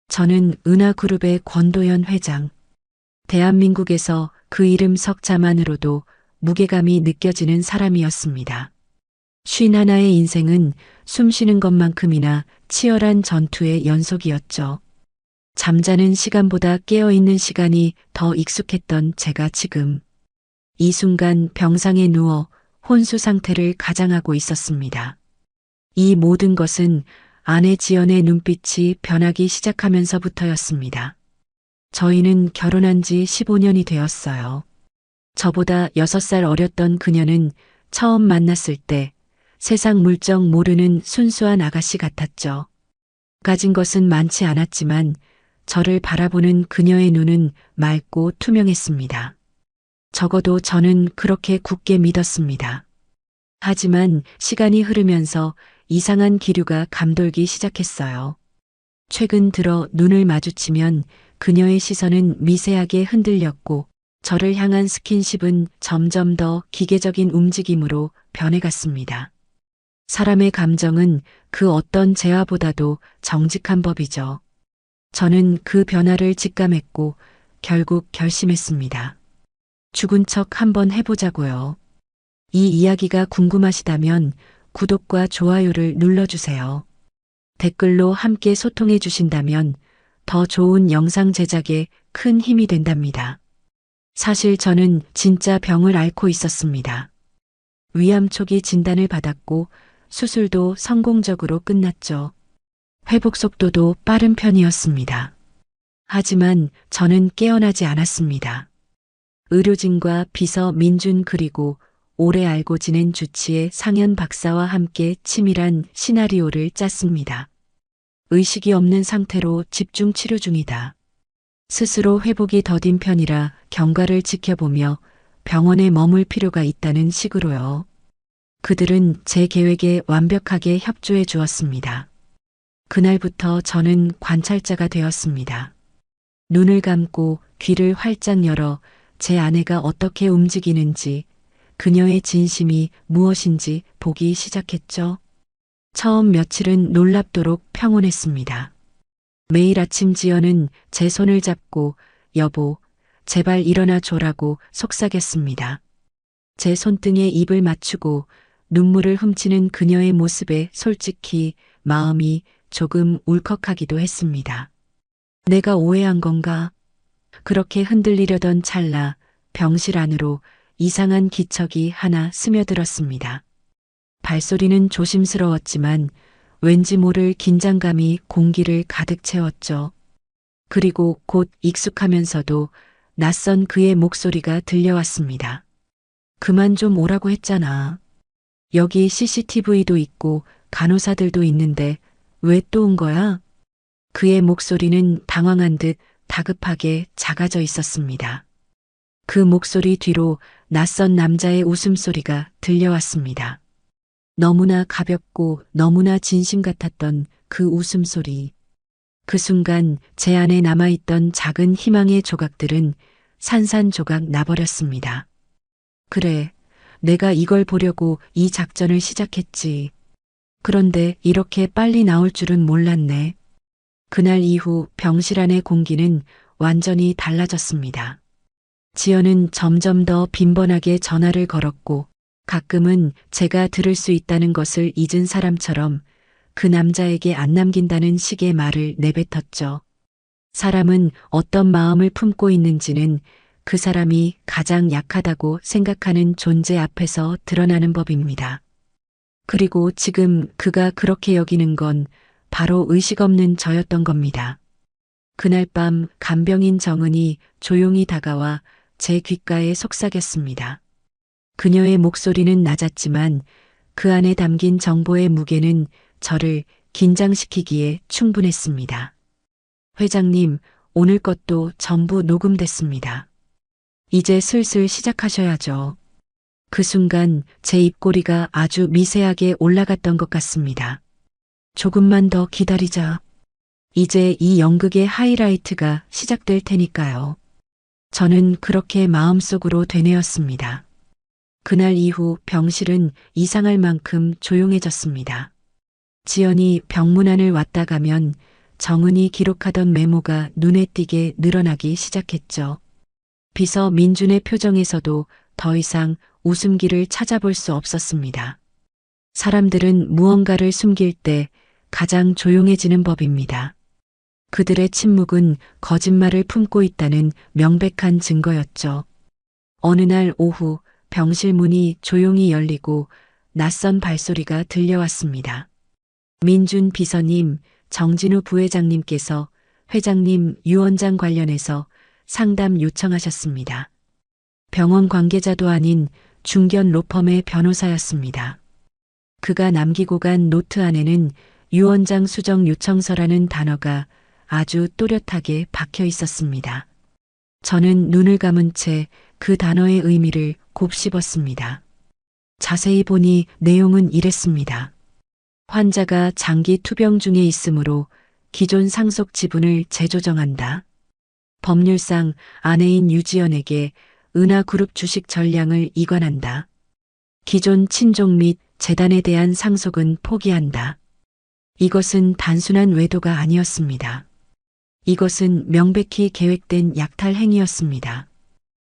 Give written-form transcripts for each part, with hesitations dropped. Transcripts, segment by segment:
저는 은하그룹의 권도연 회장. 대한민국에서 그 이름 석자만으로도 무게감이 느껴지는 사람이었습니다. 51의 인생은 숨쉬는 것만큼이나 치열한 전투의 연속이었죠. 잠자는 시간보다 깨어있는 시간이 더 익숙했던 제가 지금 이 순간 병상에 누워 혼수 상태를 가장하고 있었습니다. 이 모든 것은 아내 지연의 눈빛이 변하기 시작하면서부터였습니다. 저희는 결혼한 지 15년이 되었어요. 저보다 6살 어렸던 그녀는 처음 만났을 때 세상 물정 모르는 순수한 아가씨 같았죠. 가진 것은 많지 않았지만 저를 바라보는 그녀의 눈은 맑고 투명했습니다. 적어도 저는 그렇게 굳게 믿었습니다. 하지만 시간이 흐르면서 이상한 기류가 감돌기 시작했어요. 최근 들어 눈을 마주치면 그녀의 시선은 미세하게 흔들렸고 저를 향한 스킨십은 점점 더 기계적인 움직임으로 변해갔습니다. 사람의 감정은 그 어떤 재화보다도 정직한 법이죠. 저는 그 변화를 직감했고 결국 결심했습니다. 죽은 척 한번 해보자고요. 이 이야기가 궁금하시다면 구독과 좋아요를 눌러주세요. 댓글로 함께 소통해 주신다면 더 좋은 영상 제작에 큰 힘이 된답니다. 사실 저는 진짜 병을 앓고 있었습니다. 위암 초기 진단을 받았고 수술도 성공적으로 끝났죠. 회복 속도도 빠른 편이었습니다. 하지만 저는 깨어나지 않았습니다. 의료진과 비서 민준 그리고 오래 알고 지낸 주치의 상현 박사와 함께 치밀한 시나리오를 짰습니다. 의식이 없는 상태로 집중 치료 중이다. 스스로 회복이 더딘 편이라 경과를 지켜보며 병원에 머물 필요가 있다는 식으로요. 그들은 제 계획에 완벽하게 협조해 주었습니다. 그날부터 저는 관찰자가 되었습니다. 눈을 감고 귀를 활짝 열어 제 아내가 어떻게 움직이는지, 그녀의 진심이 무엇인지 보기 시작했죠. 처음 며칠은 놀랍도록 평온했습니다. 매일 아침 지연은 제 손을 잡고 여보, 제발 일어나 줘라고 속삭였습니다. 제 손등에 입을 맞추고 눈물을 훔치는 그녀의 모습에 솔직히 마음이 조금 울컥하기도 했습니다. 내가 오해한 건가? 그렇게 흔들리려던 찰나 병실 안으로 이상한 기척이 하나 스며들었습니다. 발소리는 조심스러웠지만 왠지 모를 긴장감이 공기를 가득 채웠죠. 그리고 곧 익숙하면서도 낯선 그의 목소리가 들려왔습니다. 그만 좀 오라고 했잖아. 여기 CCTV도 있고 간호사들도 있는데 왜 또 온 거야? 그의 목소리는 당황한 듯 다급하게 작아져 있었습니다. 그 목소리 뒤로 낯선 남자의 웃음소리가 들려왔습니다. 너무나 가볍고 너무나 진심 같았던 그 웃음소리. 그 순간 제 안에 남아있던 작은 희망의 조각들은 산산조각 나버렸습니다. 그래, 내가 이걸 보려고 이 작전을 시작했지. 그런데 이렇게 빨리 나올 줄은 몰랐네. 그날 이후 병실 안의 공기는 완전히 달라졌습니다. 지연은 점점 더 빈번하게 전화를 걸었고 가끔은 제가 들을 수 있다는 것을 잊은 사람처럼 그 남자에게 안 남긴다는 식의 말을 내뱉었죠. 사람은 어떤 마음을 품고 있는지는 그 사람이 가장 약하다고 생각하는 존재 앞에서 드러나는 법입니다. 그리고 지금 그가 그렇게 여기는 건 바로 의식 없는 저였던 겁니다. 그날 밤 간병인 정은이 조용히 다가와 제 귓가에 속삭였습니다. 그녀의 목소리는 낮았지만 그 안에 담긴 정보의 무게는 저를 긴장시키기에 충분했습니다. 회장님, 오늘 것도 전부 녹음됐습니다. 이제 슬슬 시작하셔야죠. 그 순간 제 입꼬리가 아주 미세하게 올라갔던 것 같습니다. 조금만 더 기다리자. 이제 이 연극의 하이라이트가 시작될 테니까요. 저는 그렇게 마음속으로 되뇌었습니다. 그날 이후 병실은 이상할 만큼 조용해졌습니다. 지연이 병문 안을 왔다 가면 정은이 기록하던 메모가 눈에 띄게 늘어나기 시작했죠. 비서 민준의 표정에서도 더 이상 웃음기를 찾아볼 수 없었습니다. 사람들은 무언가를 숨길 때 가장 조용해지는 법입니다. 그들의 침묵은 거짓말을 품고 있다는 명백한 증거였죠. 어느 날 오후 병실 문이 조용히 열리고 낯선 발소리가 들려왔습니다. 민준 비서님, 정진우 부회장님께서 회장님, 유 원장 관련해서 상담 요청하셨습니다. 병원 관계자도 아닌 중견 로펌의 변호사였습니다. 그가 남기고 간 노트 안에는 유 원장 수정 요청서라는 단어가 아주 또렷하게 박혀 있었습니다. 저는 눈을 감은 채 그 단어의 의미를 곱씹었습니다. 자세히 보니 내용은 이랬습니다. 환자가 장기 투병 중에 있으므로 기존 상속 지분을 재조정한다. 법률상 아내인 유지연에게 은하그룹 주식 전량을 이관한다. 기존 친족 및 재단에 대한 상속은 포기한다. 이것은 단순한 외도가 아니었습니다. 이것은 명백히 계획된 약탈 행위였습니다.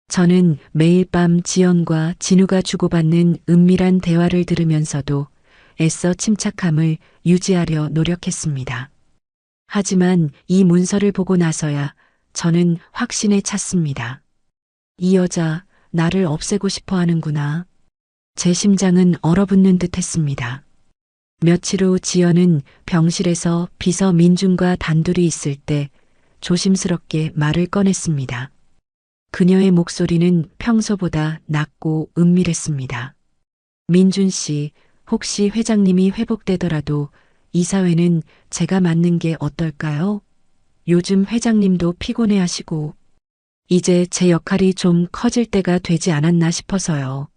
저는 매일 밤 지연과 진우가 주고받는 은밀한 대화를 들으면서도 애써 침착함을 유지하려 노력했습니다. 하지만 이 문서를 보고 나서야 저는 확신에 찼습니다. 이 여자 나를 없애고 싶어 하는구나. 제 심장은 얼어붙는 듯 했습니다. 며칠 후 지연은 병실에서 비서 민준과 단둘이 있을 때 조심스럽게 말을 꺼냈습니다. 그녀의 목소리는 평소보다 낮고 은밀했습니다. 민준 씨, 혹시 회장님이 회복되더라도 이사회는 제가 맡는 게 어떨까요? 요즘 회장님도 피곤해하시고 이제 제 역할이 좀 커질 때가 되지 않았나 싶어서요.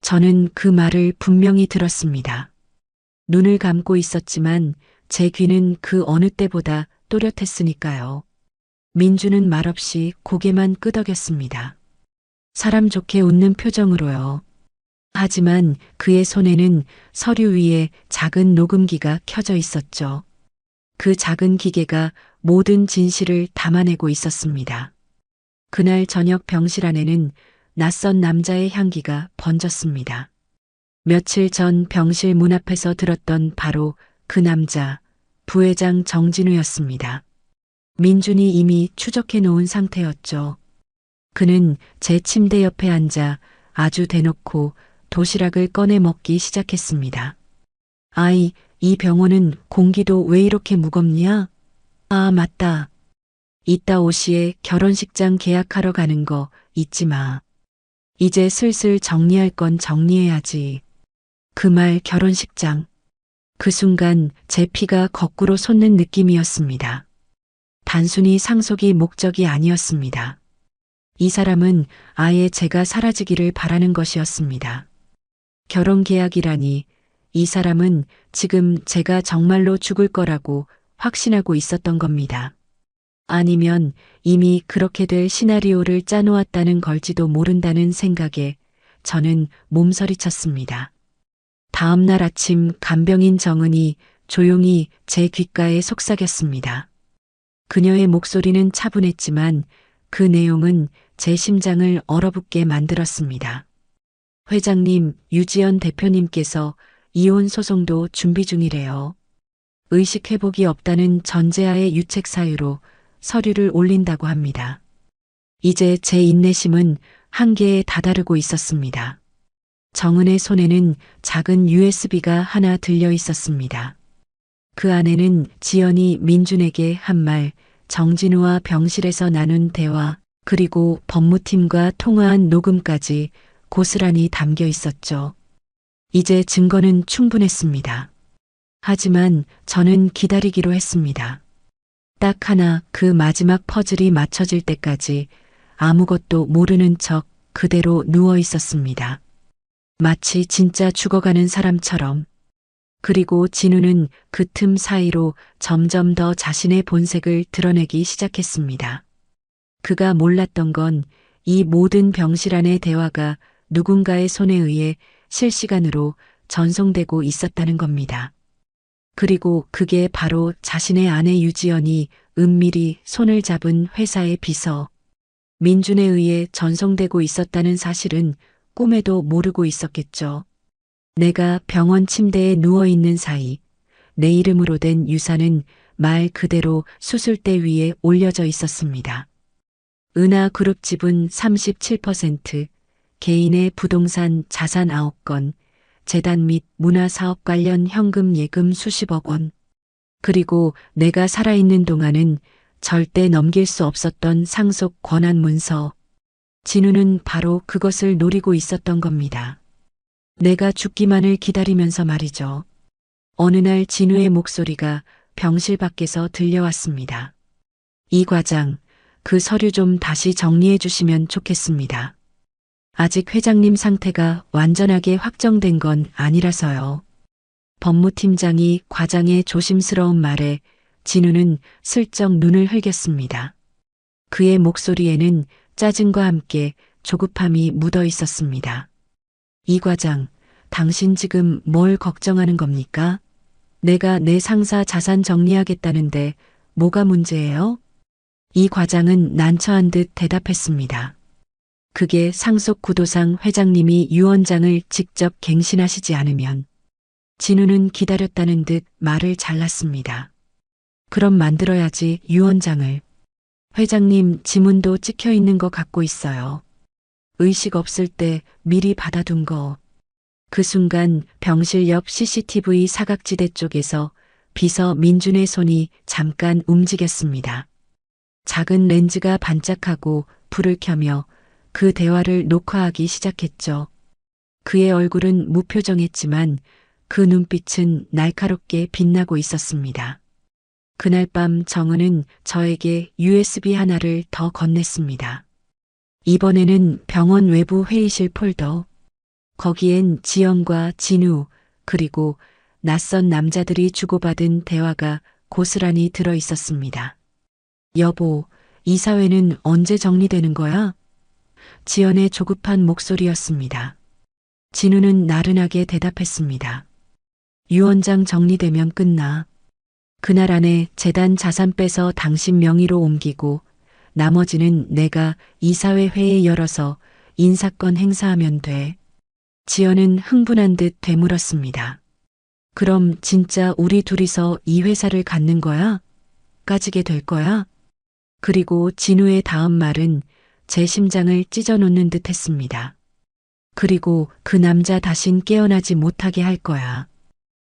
저는 그 말을 분명히 들었습니다. 눈을 감고 있었지만 제 귀는 그 어느 때보다 또렷했으니까요. 민주는 말없이 고개만 끄덕였습니다. 사람 좋게 웃는 표정으로요. 하지만 그의 손에는 서류 위에 작은 녹음기가 켜져 있었죠. 그 작은 기계가 모든 진실을 담아내고 있었습니다. 그날 저녁 병실 안에는 낯선 남자의 향기가 번졌습니다. 며칠 전 병실 문 앞에서 들었던 바로 그 남자, 부회장 정진우였습니다. 민준이 이미 추적해 놓은 상태였죠. 그는 제 침대 옆에 앉아 아주 대놓고 도시락을 꺼내 먹기 시작했습니다. 아이, 이 병원은 공기도 왜 이렇게 무겁냐? 아, 맞다. 이따 5시에 결혼식장 계약하러 가는 거 잊지 마. 이제 슬슬 정리할 건 정리해야지. 그 말 결혼식장. 그 순간 제 피가 거꾸로 솟는 느낌이었습니다. 단순히 상속이 목적이 아니었습니다. 이 사람은 아예 제가 사라지기를 바라는 것이었습니다. 결혼 계약이라니 이 사람은 지금 제가 정말로 죽을 거라고 확신하고 있었던 겁니다. 아니면 이미 그렇게 될 시나리오를 짜놓았다는 걸지도 모른다는 생각에 저는 몸서리쳤습니다. 다음 날 아침 간병인 정은이 조용히 제 귓가에 속삭였습니다. 그녀의 목소리는 차분했지만 그 내용은 제 심장을 얼어붙게 만들었습니다. 회장님, 유지연 대표님께서 이혼 소송도 준비 중이래요. 의식 회복이 없다는 전제하에 유책 사유로 서류를 올린다고 합니다. 이제 제 인내심은 한계에 다다르고 있었습니다. 정은의 손에는 작은 USB가 하나 들려 있었습니다. 그 안에는 지연이 민준에게 한 말, 정진우와 병실에서 나눈 대화, 그리고 법무팀과 통화한 녹음까지 고스란히 담겨 있었죠. 이제 증거는 충분했습니다. 하지만 저는 기다리기로 했습니다. 딱 하나 그 마지막 퍼즐이 맞춰질 때까지 아무것도 모르는 척 그대로 누워 있었습니다. 마치 진짜 죽어가는 사람처럼. 그리고 진우는 그 틈 사이로 점점 더 자신의 본색을 드러내기 시작했습니다. 그가 몰랐던 건 이 모든 병실 안의 대화가 누군가의 손에 의해 실시간으로 전송되고 있었다는 겁니다. 그리고 그게 바로 자신의 아내 유지연이 은밀히 손을 잡은 회사의 비서 민준에 의해 전송되고 있었다는 사실은 꿈에도 모르고 있었겠죠. 내가 병원 침대에 누워있는 사이 내 이름으로 된 유산은 말 그대로 수술대 위에 올려져 있었습니다. 은하그룹 지분 37%, 개인의 부동산 자산 9건, 재단 및 문화사업 관련 현금 예금 수십억 원. 그리고 내가 살아있는 동안은 절대 넘길 수 없었던 상속 권한 문서. 진우는 바로 그것을 노리고 있었던 겁니다. 내가 죽기만을 기다리면서 말이죠. 어느 날 진우의 목소리가 병실 밖에서 들려왔습니다. 이 과장, 그 서류 좀 다시 정리해 주시면 좋겠습니다. 아직 회장님 상태가 완전하게 확정된 건 아니라서요. 법무팀장이 과장의 조심스러운 말에 진우는 슬쩍 눈을 흘겼습니다. 그의 목소리에는 짜증과 함께 조급함이 묻어 있었습니다. 이 과장, 당신 지금 뭘 걱정하는 겁니까? 내가 내 상사 자산 정리하겠다는데 뭐가 문제예요? 이 과장은 난처한 듯 대답했습니다. 그게 상속구도상 회장님이 유 원장을 직접 갱신하시지 않으면. 진우는 기다렸다는 듯 말을 잘랐습니다. 그럼 만들어야지 유 원장을. 회장님 지문도 찍혀 있는 거 갖고 있어요. 의식 없을 때 미리 받아둔 거. 그 순간 병실 옆 CCTV 사각지대 쪽에서 비서 민준의 손이 잠깐 움직였습니다. 작은 렌즈가 반짝하고 불을 켜며 그 대화를 녹화하기 시작했죠. 그의 얼굴은 무표정했지만 그 눈빛은 날카롭게 빛나고 있었습니다. 그날 밤 정은은 저에게 USB 하나를 더 건넸습니다. 이번에는 병원 외부 회의실 폴더. 거기엔 지연과 진우 그리고 낯선 남자들이 주고받은 대화가 고스란히 들어 있었습니다. 여보, 이사회는 언제 정리되는 거야? 지연의 조급한 목소리였습니다. 진우는 나른하게 대답했습니다. 유 원장 정리되면 끝나. 그날 안에 재단 자산 빼서 당신 명의로 옮기고 나머지는 내가 이사회 회의 열어서 인사권 행사하면 돼. 지연은 흥분한 듯 되물었습니다. 그럼 진짜 우리 둘이서 이 회사를 갖는 거야? 까지게 될 거야? 그리고 진우의 다음 말은 제 심장을 찢어놓는 듯 했습니다. 그리고 그 남자 다신 깨어나지 못하게 할 거야.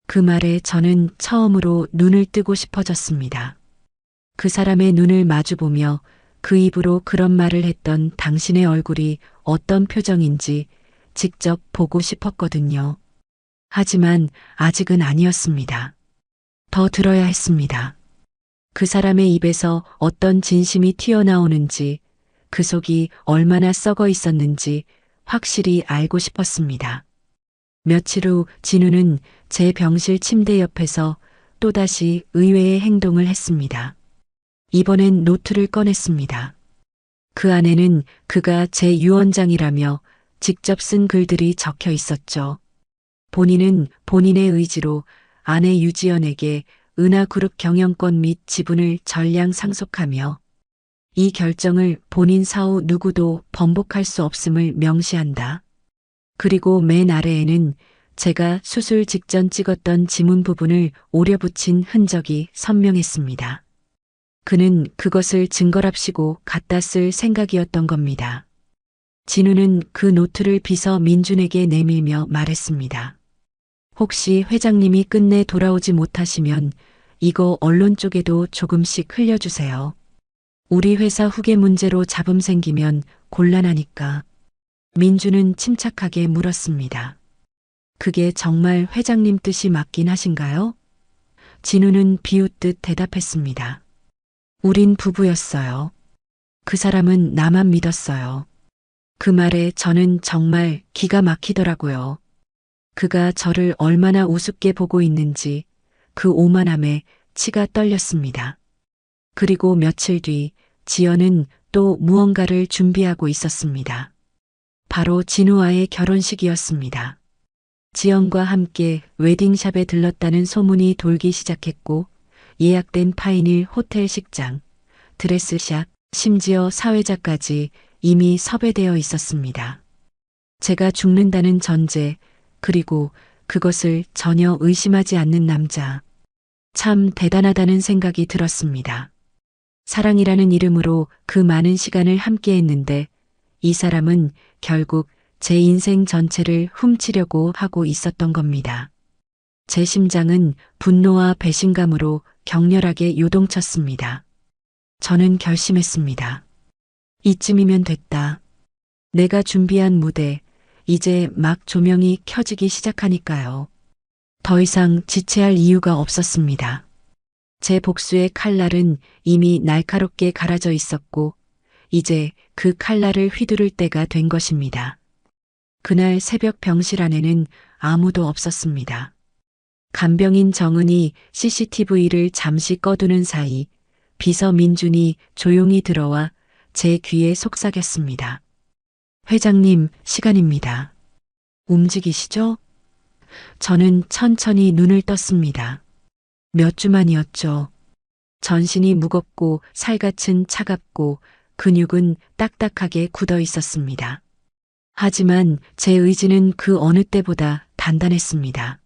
그 말에 저는 처음으로 눈을 뜨고 싶어졌습니다. 그 사람의 눈을 마주보며 그 입으로 그런 말을 했던 당신의 얼굴이 어떤 표정인지 직접 보고 싶었거든요. 하지만 아직은 아니었습니다. 더 들어야 했습니다. 그 사람의 입에서 어떤 진심이 튀어나오는지, 그 속이 얼마나 썩어 있었는지 확실히 알고 싶었습니다. 며칠 후 진우는 제 병실 침대 옆에서 또다시 의외의 행동을 했습니다. 이번엔 노트를 꺼냈습니다. 그 안에는 그가 제 유언장이라며 직접 쓴 글들이 적혀 있었죠. 본인은 본인의 의지로 아내 유지연에게 은하그룹 경영권 및 지분을 전량 상속하며 이 결정을 본인 사후 누구도 번복할 수 없음을 명시한다. 그리고 맨 아래에는 제가 수술 직전 찍었던 지문 부분을 오려붙인 흔적이 선명했습니다. 그는 그것을 증거랍시고 갖다 쓸 생각이었던 겁니다. 진우는 그 노트를 비서 민준에게 내밀며 말했습니다. 혹시 회장님이 끝내 돌아오지 못하시면 이거 언론 쪽에도 조금씩 흘려주세요. 우리 회사 후계 문제로 잡음 생기면 곤란하니까. 민준은 침착하게 물었습니다. 그게 정말 회장님 뜻이 맞긴 하신가요? 진우는 비웃듯 대답했습니다. 우린 부부였어요. 그 사람은 나만 믿었어요. 그 말에 저는 정말 기가 막히더라고요. 그가 저를 얼마나 우습게 보고 있는지 그 오만함에 치가 떨렸습니다. 그리고 며칠 뒤 지연은 또 무언가를 준비하고 있었습니다. 바로 진우와의 결혼식이었습니다. 지연과 함께 웨딩샵에 들렀다는 소문이 돌기 시작했고 예약된 파인일 호텔 식장, 드레스샵, 심지어 사회자까지 이미 섭외되어 있었습니다. 제가 죽는다는 전제, 그리고 그것을 전혀 의심하지 않는 남자. 참 대단하다는 생각이 들었습니다. 사랑이라는 이름으로 그 많은 시간을 함께 했는데 이 사람은 결국 제 인생 전체를 훔치려고 하고 있었던 겁니다. 제 심장은 분노와 배신감으로 격렬하게 요동쳤습니다. 저는 결심했습니다. 이쯤이면 됐다. 내가 준비한 무대, 이제 막 조명이 켜지기 시작하니까요. 더 이상 지체할 이유가 없었습니다. 제 복수의 칼날은 이미 날카롭게 갈아져 있었고 이제 그 칼날을 휘두를 때가 된 것입니다. 그날 새벽 병실 안에는 아무도 없었습니다. 간병인 정은이 CCTV를 잠시 꺼두는 사이 비서 민준이 조용히 들어와 제 귀에 속삭였습니다. 회장님, 시간입니다. 움직이시죠? 저는 천천히 눈을 떴습니다. 몇 주 만이었죠. 전신이 무겁고 살갗은 차갑고 근육은 딱딱하게 굳어 있었습니다. 하지만 제 의지는 그 어느 때보다 단단했습니다.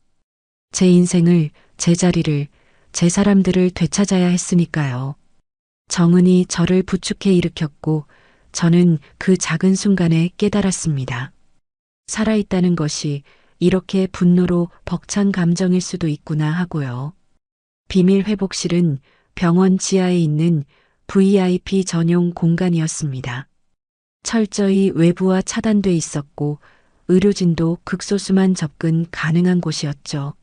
제 인생을, 제 자리를, 제 사람들을 되찾아야 했으니까요. 정은이 저를 부축해 일으켰고 저는 그 작은 순간에 깨달았습니다. 살아있다는 것이 이렇게 분노로 벅찬 감정일 수도 있구나 하고요. 비밀 회복실은 병원 지하에 있는 VIP 전용 공간이었습니다. 철저히 외부와 차단돼 있었고 의료진도 극소수만 접근 가능한 곳이었죠.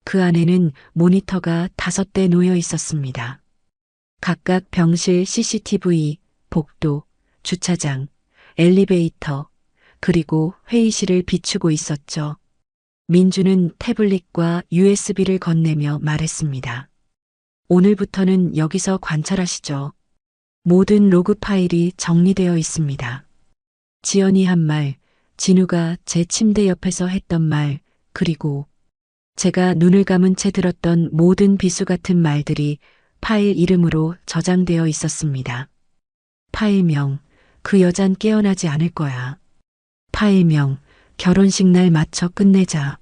그 안에는 모니터가 5대 놓여 있었습니다. 각각 병실 CCTV, 복도, 주차장, 엘리베이터, 그리고 회의실을 비추고 있었죠. 민주는 태블릿과 USB를 건네며 말했습니다. 오늘부터는 여기서 관찰하시죠. 모든 로그 파일이 정리되어 있습니다. 지연이 한 말, 진우가 제 침대 옆에서 했던 말, 그리고 제가 눈을 감은 채 들었던 모든 비수 같은 말들이 파일 이름으로 저장되어 있었습니다. 파일명, 그 여잔 깨어나지 않을 거야. 파일명, 결혼식 날 맞춰 끝내자.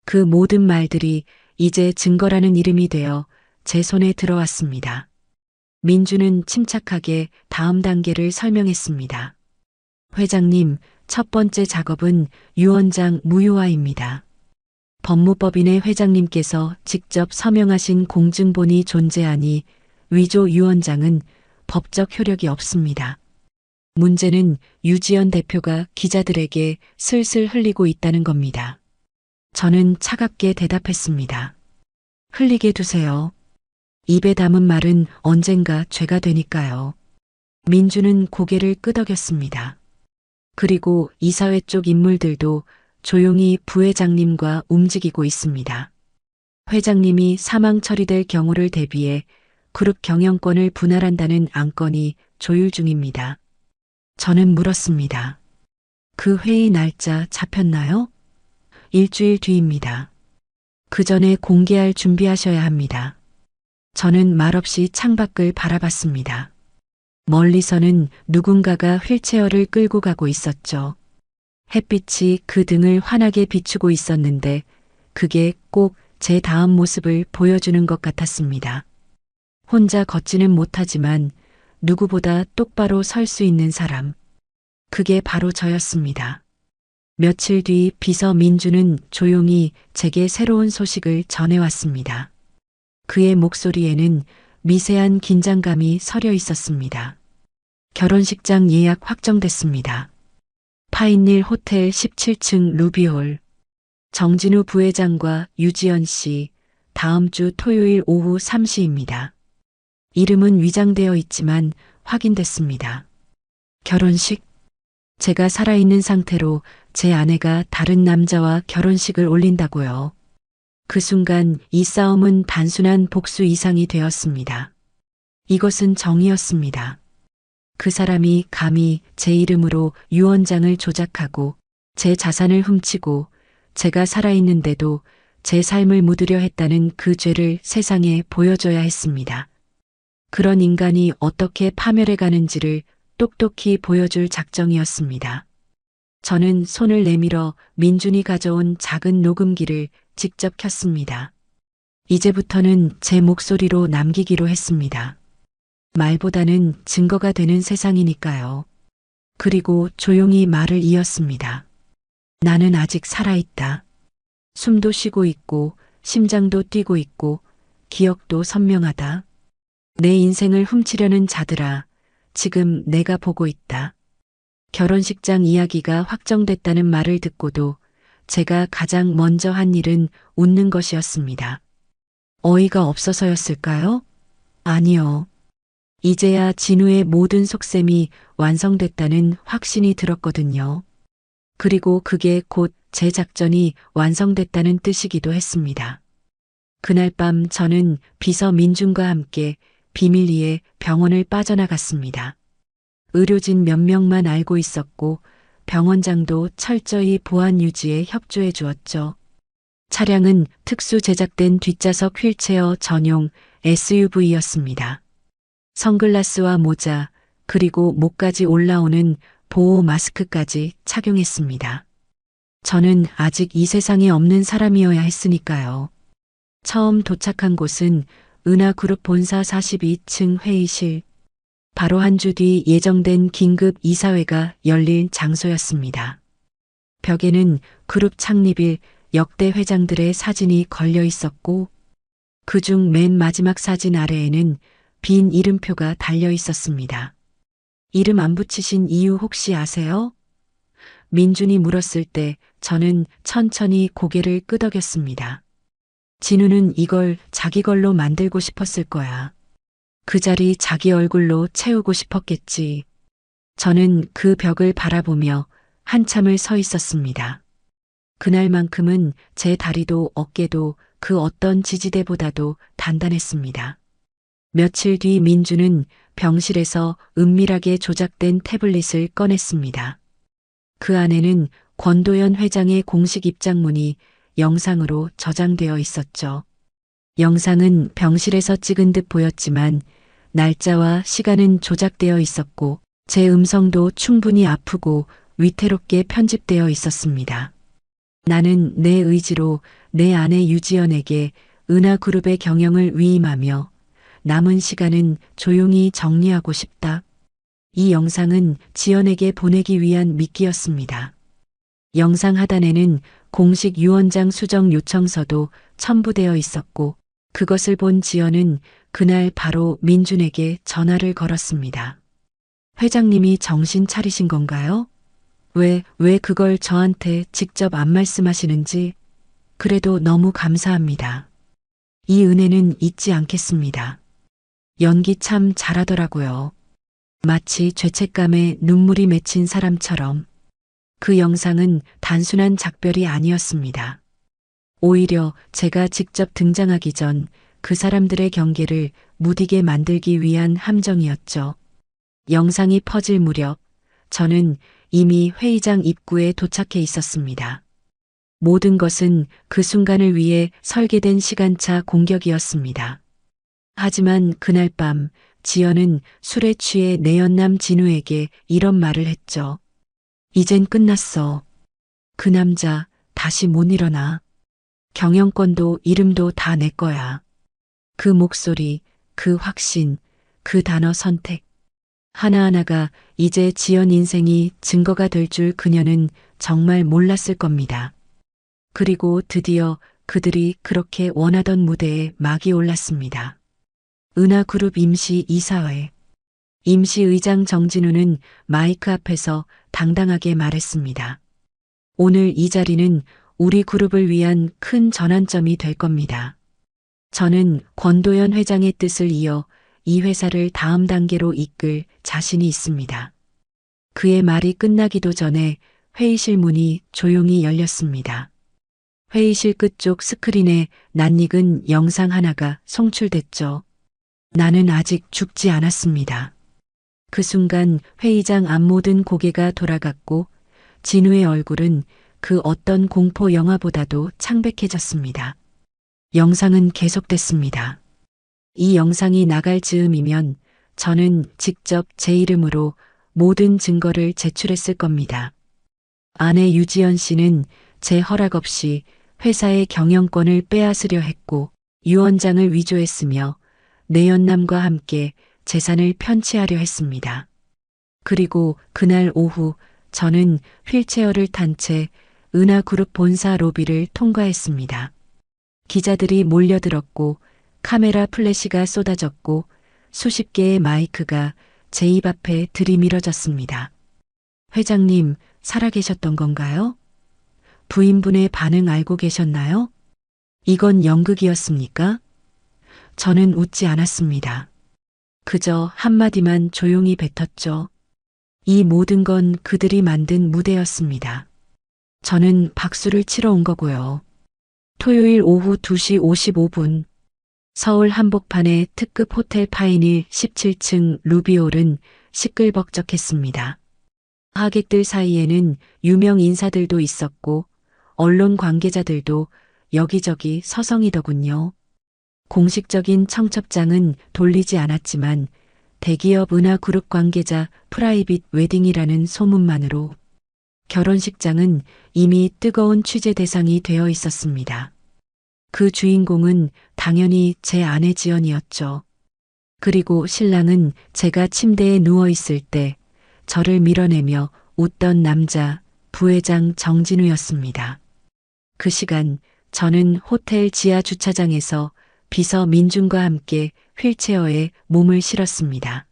그 모든 말들이 이제 증거라는 이름이 되어 제 손에 들어왔습니다. 민주는 침착하게 다음 단계를 설명했습니다. 회장님, 첫 번째 작업은 유언장 무효화입니다. 법무법인의 회장님께서 직접 서명하신 공증본이 존재하니 위조 유언장은 법적 효력이 없습니다. 문제는 유지연 대표가 기자들에게 슬슬 흘리고 있다는 겁니다. 저는 차갑게 대답했습니다. 흘리게 두세요. 입에 담은 말은 언젠가 죄가 되니까요. 민주는 고개를 끄덕였습니다. 그리고 이사회 쪽 인물들도 조용히 부회장님과 움직이고 있습니다. 회장님이 사망 처리될 경우를 대비해 그룹 경영권을 분할한다는 안건이 조율 중입니다. 저는 물었습니다. 그 회의 날짜 잡혔나요? 일주일 뒤입니다. 그 전에 공개할 준비하셔야 합니다. 저는 말없이 창밖을 바라봤습니다. 멀리서는 누군가가 휠체어를 끌고 가고 있었죠. 햇빛이 그 등을 환하게 비추고 있었는데 그게 꼭 제 다음 모습을 보여주는 것 같았습니다. 혼자 걷지는 못하지만 누구보다 똑바로 설 수 있는 사람. 그게 바로 저였습니다. 며칠 뒤 비서 민주는 조용히 제게 새로운 소식을 전해왔습니다. 그의 목소리에는 미세한 긴장감이 서려 있었습니다. 결혼식장 예약 확정됐습니다. 파인릴 호텔 17층 루비홀. 정진우 부회장과 유지연 씨, 다음 주 토요일 오후 3시입니다. 이름은 위장되어 있지만 확인됐습니다. 결혼식? 제가 살아있는 상태로 제 아내가 다른 남자와 결혼식을 올린다고요. 그 순간 이 싸움은 단순한 복수 이상이 되었습니다. 이것은 정의였습니다. 그 사람이 감히 제 이름으로 유언장을 조작하고 제 자산을 훔치고 제가 살아있는데도 제 삶을 묻으려 했다는 그 죄를 세상에 보여줘야 했습니다. 그런 인간이 어떻게 파멸해 가는지를 똑똑히 보여줄 작정이었습니다. 저는 손을 내밀어 민준이 가져온 작은 녹음기를 직접 켰습니다. 이제부터는 제 목소리로 남기기로 했습니다. 말보다는 증거가 되는 세상이니까요. 그리고 조용히 말을 이었습니다. 나는 아직 살아있다. 숨도 쉬고 있고, 심장도 뛰고 있고, 기억도 선명하다. 내 인생을 훔치려는 자들아, 지금 내가 보고 있다. 결혼식장 이야기가 확정됐다는 말을 듣고도 제가 가장 먼저 한 일은 웃는 것이었습니다. 어이가 없어서였을까요? 아니요. 이제야 진우의 모든 속셈이 완성됐다는 확신이 들었거든요. 그리고 그게 곧 제 작전이 완성됐다는 뜻이기도 했습니다. 그날 밤 저는 비서 민준과 함께 비밀리에 병원을 빠져나갔습니다. 의료진 몇 명만 알고 있었고 병원장도 철저히 보안 유지에 협조해 주었죠. 차량은 특수 제작된 뒷좌석 휠체어 전용 SUV였습니다. 선글라스와 모자, 그리고 목까지 올라오는 보호 마스크까지 착용했습니다. 저는 아직 이 세상에 없는 사람이어야 했으니까요. 처음 도착한 곳은 은하그룹 본사 42층 회의실. 바로 한 주 뒤 예정된 긴급 이사회가 열릴 장소였습니다. 벽에는 그룹 창립일 역대 회장들의 사진이 걸려 있었고, 그중 맨 마지막 사진 아래에는 빈 이름표가 달려 있었습니다. 이름 안 붙이신 이유 혹시 아세요? 민준이 물었을 때 저는 천천히 고개를 끄덕였습니다. 진우는 이걸 자기 걸로 만들고 싶었을 거야. 그 자리 자기 얼굴로 채우고 싶었겠지. 저는 그 벽을 바라보며 한참을 서 있었습니다. 그날만큼은 제 다리도 어깨도 그 어떤 지지대보다도 단단했습니다. 며칠 뒤 민주는 병실에서 은밀하게 조작된 태블릿을 꺼냈습니다. 그 안에는 권도연 회장의 공식 입장문이 영상으로 저장되어 있었죠. 영상은 병실에서 찍은 듯 보였지만 날짜와 시간은 조작되어 있었고 제 음성도 충분히 아프고 위태롭게 편집되어 있었습니다. 나는 내 의지로 내 아내 유지연에게 은하그룹의 경영을 위임하며 남은 시간은 조용히 정리하고 싶다. 이 영상은 지연에게 보내기 위한 미끼였습니다. 영상 하단에는 공식 유언장 수정 요청서도 첨부되어 있었고 그것을 본 지연은 그날 바로 민준에게 전화를 걸었습니다. 회장님이 정신 차리신 건가요? 왜 그걸 저한테 직접 안 말씀하시는지 그래도 너무 감사합니다. 이 은혜는 잊지 않겠습니다. 연기 참 잘하더라고요. 마치 죄책감에 눈물이 맺힌 사람처럼. 그 영상은 단순한 작별이 아니었습니다. 오히려 제가 직접 등장하기 전 그 사람들의 경계를 무디게 만들기 위한 함정이었죠. 영상이 퍼질 무렵 저는 이미 회의장 입구에 도착해 있었습니다. 모든 것은 그 순간을 위해 설계된 시간차 공격이었습니다. 하지만 그날 밤 지연은 술에 취해 내연남 진우에게 이런 말을 했죠. 이젠 끝났어. 그 남자 다시 못 일어나. 경영권도 이름도 다 내 거야. 그 목소리, 그 확신, 그 단어 선택. 하나하나가 이제 지연 인생이 증거가 될 줄 그녀는 정말 몰랐을 겁니다. 그리고 드디어 그들이 그렇게 원하던 무대에 막이 올랐습니다. 은하그룹 임시 이사회. 임시 의장 정진우는 마이크 앞에서 당당하게 말했습니다. 오늘 이 자리는 우리 그룹을 위한 큰 전환점이 될 겁니다. 저는 권도연 회장의 뜻을 이어 이 회사를 다음 단계로 이끌 자신이 있습니다. 그의 말이 끝나기도 전에 회의실 문이 조용히 열렸습니다. 회의실 끝쪽 스크린에 낯익은 영상 하나가 송출됐죠. 나는 아직 죽지 않았습니다. 그 순간 회의장 앞 모든 고개가 돌아갔고 진우의 얼굴은 그 어떤 공포 영화보다도 창백해졌습니다. 영상은 계속됐습니다. 이 영상이 나갈 즈음이면 저는 직접 제 이름으로 모든 증거를 제출했을 겁니다. 아내 유지연 씨는 제 허락 없이 회사의 경영권을 빼앗으려 했고 유 원장을 위조했으며 내연남과 함께 재산을 편취하려 했습니다. 그리고 그날 오후 저는 휠체어를 탄 채 은하그룹 본사 로비를 통과했습니다. 기자들이 몰려들었고 카메라 플래시가 쏟아졌고 수십 개의 마이크가 제 입 앞에 들이밀어졌습니다. 회장님, 살아계셨던 건가요? 부인분의 반응 알고 계셨나요? 이건 연극이었습니까? 저는 웃지 않았습니다. 그저 한마디만 조용히 뱉었죠. 이 모든 건 그들이 만든 무대였습니다. 저는 박수를 치러 온 거고요. 토요일 오후 2시 55분 서울 한복판의 특급 호텔 파인힐 17층 루비홀은 시끌벅적했습니다. 하객들 사이에는 유명 인사들도 있었고 언론 관계자들도 여기저기 서성이더군요. 공식적인 청첩장은 돌리지 않았지만 대기업 은하그룹 관계자 프라이빗 웨딩이라는 소문만으로 결혼식장은 이미 뜨거운 취재 대상이 되어 있었습니다. 그 주인공은 당연히 제 아내 지연이었죠. 그리고 신랑은 제가 침대에 누워 있을 때 저를 밀어내며 웃던 남자 부회장 정진우였습니다. 그 시간 저는 호텔 지하 주차장에서 비서 민준과 함께 휠체어에 몸을 실었습니다.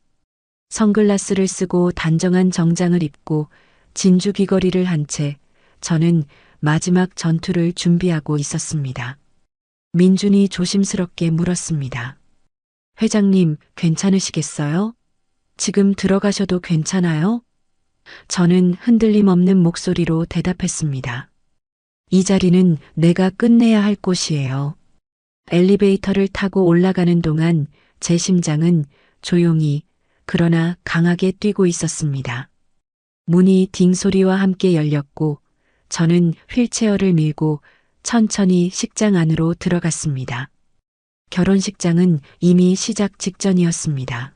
선글라스를 쓰고 단정한 정장을 입고 진주 귀걸이를 한 채 저는 마지막 전투를 준비하고 있었습니다. 민준이 조심스럽게 물었습니다. 회장님, 괜찮으시겠어요? 지금 들어가셔도 괜찮아요? 저는 흔들림 없는 목소리로 대답했습니다. 이 자리는 내가 끝내야 할 곳이에요. 엘리베이터를 타고 올라가는 동안 제 심장은 조용히 그러나 강하게 뛰고 있었습니다. 문이 딩 소리와 함께 열렸고 저는 휠체어를 밀고 천천히 식장 안으로 들어갔습니다. 결혼식장은 이미 시작 직전이었습니다.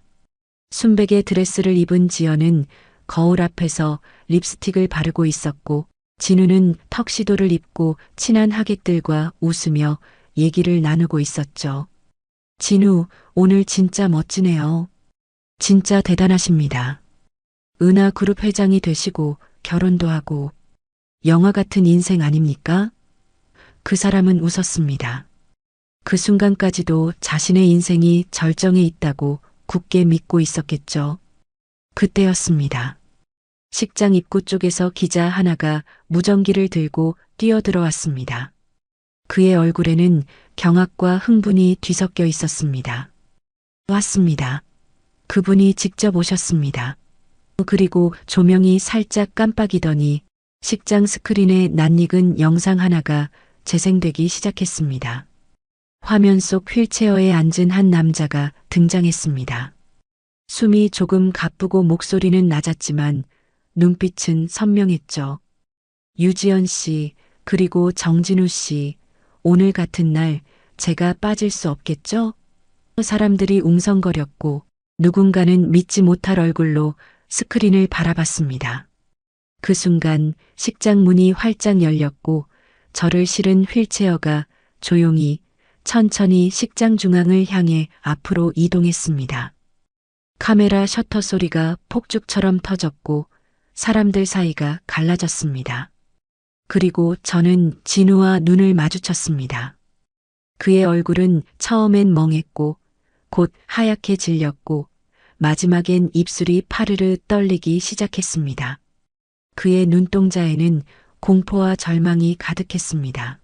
순백의 드레스를 입은 지연은 거울 앞에서 립스틱을 바르고 있었고 진우는 턱시도를 입고 친한 하객들과 웃으며 얘기를 나누고 있었죠. 진우, 오늘 진짜 멋지네요. 진짜 대단하십니다. 은하그룹 회장이 되시고 결혼도 하고 영화 같은 인생 아닙니까? 그 사람은 웃었습니다. 그 순간까지도 자신의 인생이 절정에 있다고 굳게 믿고 있었겠죠. 그때였습니다. 식장 입구 쪽에서 기자 하나가 무전기를 들고 뛰어들어왔습니다. 그의 얼굴에는 경악과 흥분이 뒤섞여 있었습니다. 왔습니다. 그분이 직접 오셨습니다. 그리고 조명이 살짝 깜빡이더니 식장 스크린에 낯익은 영상 하나가 재생되기 시작했습니다. 화면 속 휠체어에 앉은 한 남자가 등장했습니다. 숨이 조금 가쁘고 목소리는 낮았지만 눈빛은 선명했죠. 유지연 씨, 그리고 정진우 씨, 오늘 같은 날 제가 빠질 수 없겠죠? 사람들이 웅성거렸고 누군가는 믿지 못할 얼굴로 스크린을 바라봤습니다. 그 순간 식장 문이 활짝 열렸고 저를 실은 휠체어가 조용히 천천히 식장 중앙을 향해 앞으로 이동했습니다. 카메라 셔터 소리가 폭죽처럼 터졌고 사람들 사이가 갈라졌습니다. 그리고 저는 진우와 눈을 마주쳤습니다. 그의 얼굴은 처음엔 멍했고 곧 하얗게 질렸고 마지막엔 입술이 파르르 떨리기 시작했습니다. 그의 눈동자에는 공포와 절망이 가득했습니다.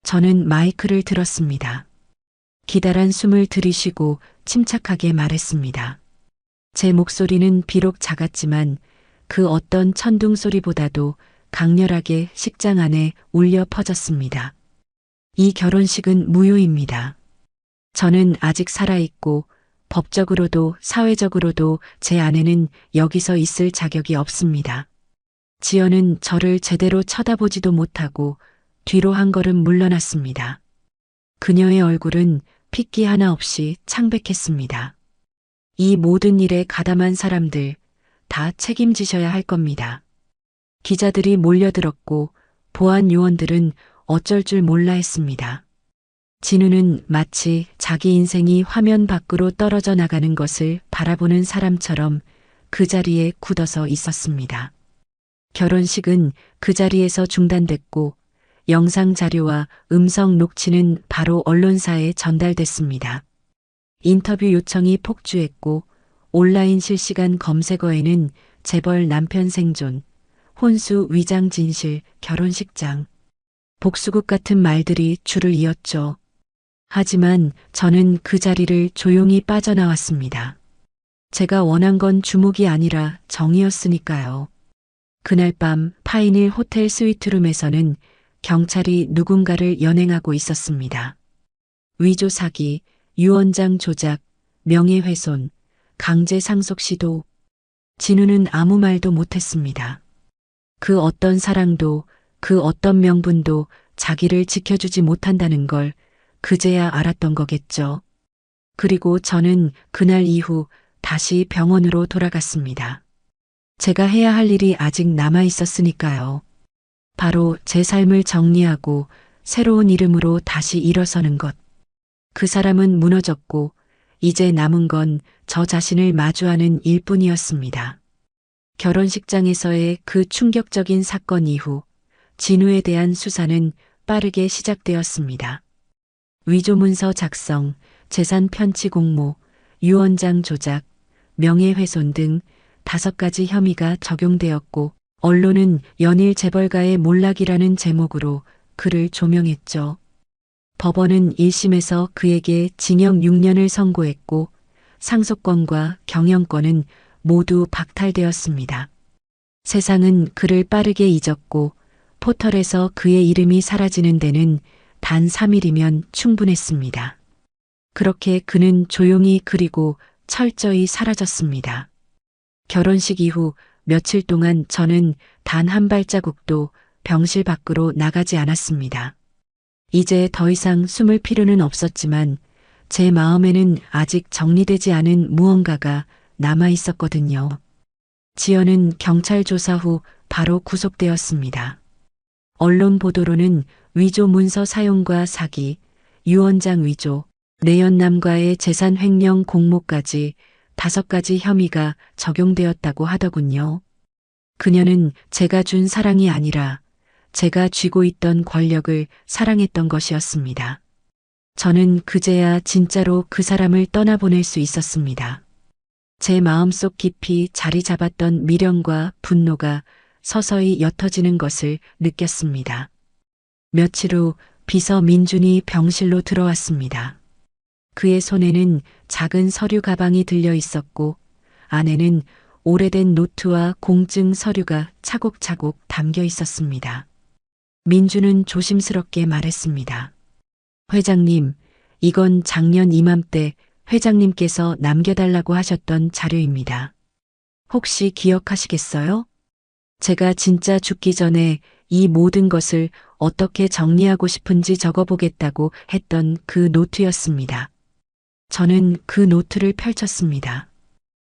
저는 마이크를 들었습니다. 기다란 숨을 들이쉬고 침착하게 말했습니다. 제 목소리는 비록 작았지만 그 어떤 천둥 소리보다도 강렬하게 식장 안에 울려 퍼졌습니다. 이 결혼식은 무효입니다. 저는 아직 살아있고 법적으로도 사회적으로도 제 아내는 여기서 있을 자격이 없습니다. 지연은 저를 제대로 쳐다보지도 못하고 뒤로 한 걸음 물러났습니다. 그녀의 얼굴은 핏기 하나 없이 창백했습니다. 이 모든 일에 가담한 사람들 다 책임지셔야 할 겁니다. 기자들이 몰려들었고 보안 요원들은 어쩔 줄 몰라 했습니다. 진우는 마치 자기 인생이 화면 밖으로 떨어져 나가는 것을 바라보는 사람처럼 그 자리에 굳어서 있었습니다. 결혼식은 그 자리에서 중단됐고 영상 자료와 음성 녹취는 바로 언론사에 전달됐습니다. 인터뷰 요청이 폭주했고 온라인 실시간 검색어에는 재벌 남편 생존, 혼수 위장 진실, 결혼식장, 복수국 같은 말들이 줄을 이었죠. 하지만 저는 그 자리를 조용히 빠져나왔습니다. 제가 원한 건 주목이 아니라 정의였으니까요. 그날 밤 파인힐 호텔 스위트룸에서는 경찰이 누군가를 연행하고 있었습니다. 위조 사기, 유언장 조작, 명예훼손, 강제 상속 시도. 진우는 아무 말도 못했습니다. 그 어떤 사랑도 그 어떤 명분도 자기를 지켜주지 못한다는 걸 그제야 알았던 거겠죠. 그리고 저는 그날 이후 다시 병원으로 돌아갔습니다. 제가 해야 할 일이 아직 남아 있었으니까요. 바로 제 삶을 정리하고 새로운 이름으로 다시 일어서는 것. 그 사람은 무너졌고 이제 남은 건 저 자신을 마주하는 일뿐이었습니다. 결혼식장에서의 그 충격적인 사건 이후 진우에 대한 수사는 빠르게 시작되었습니다. 위조문서 작성, 재산 편취 공모, 유언장 조작, 명예훼손 등 5가지 혐의가 적용되었고 언론은 연일 재벌가의 몰락이라는 제목으로 그를 조명했죠. 법원은 1심에서 그에게 징역 6년을 선고했고 상속권과 경영권은 모두 박탈되었습니다. 세상은 그를 빠르게 잊었고 포털에서 그의 이름이 사라지는 데는 단 3일이면 충분했습니다. 그렇게 그는 조용히 그리고 철저히 사라졌습니다. 결혼식 이후 며칠 동안 저는 단 한 발자국도 병실 밖으로 나가지 않았습니다. 이제 더 이상 숨을 필요는 없었지만 제 마음에는 아직 정리되지 않은 무언가가 남아 있었거든요. 지연은 경찰 조사 후 바로 구속되었습니다. 언론 보도로는 위조 문서 사용과 사기, 유언장 위조, 내연남과의 재산 횡령 공모까지 5가지 혐의가 적용되었다고 하더군요. 그녀는 제가 준 사랑이 아니라 제가 쥐고 있던 권력을 사랑했던 것이었습니다. 저는 그제야 진짜로 그 사람을 떠나보낼 수 있었습니다. 제 마음속 깊이 자리 잡았던 미련과 분노가 서서히 옅어지는 것을 느꼈습니다. 며칠 후 비서 민준이 병실로 들어왔습니다. 그의 손에는 작은 서류 가방이 들려 있었고 안에는 오래된 노트와 공증 서류가 차곡차곡 담겨 있었습니다. 민준은 조심스럽게 말했습니다. 회장님, 이건 작년 이맘때 회장님께서 남겨달라고 하셨던 자료입니다. 혹시 기억하시겠어요? 제가 진짜 죽기 전에 이 모든 것을 어떻게 정리하고 싶은지 적어보겠다고 했던 그 노트였습니다. 저는 그 노트를 펼쳤습니다.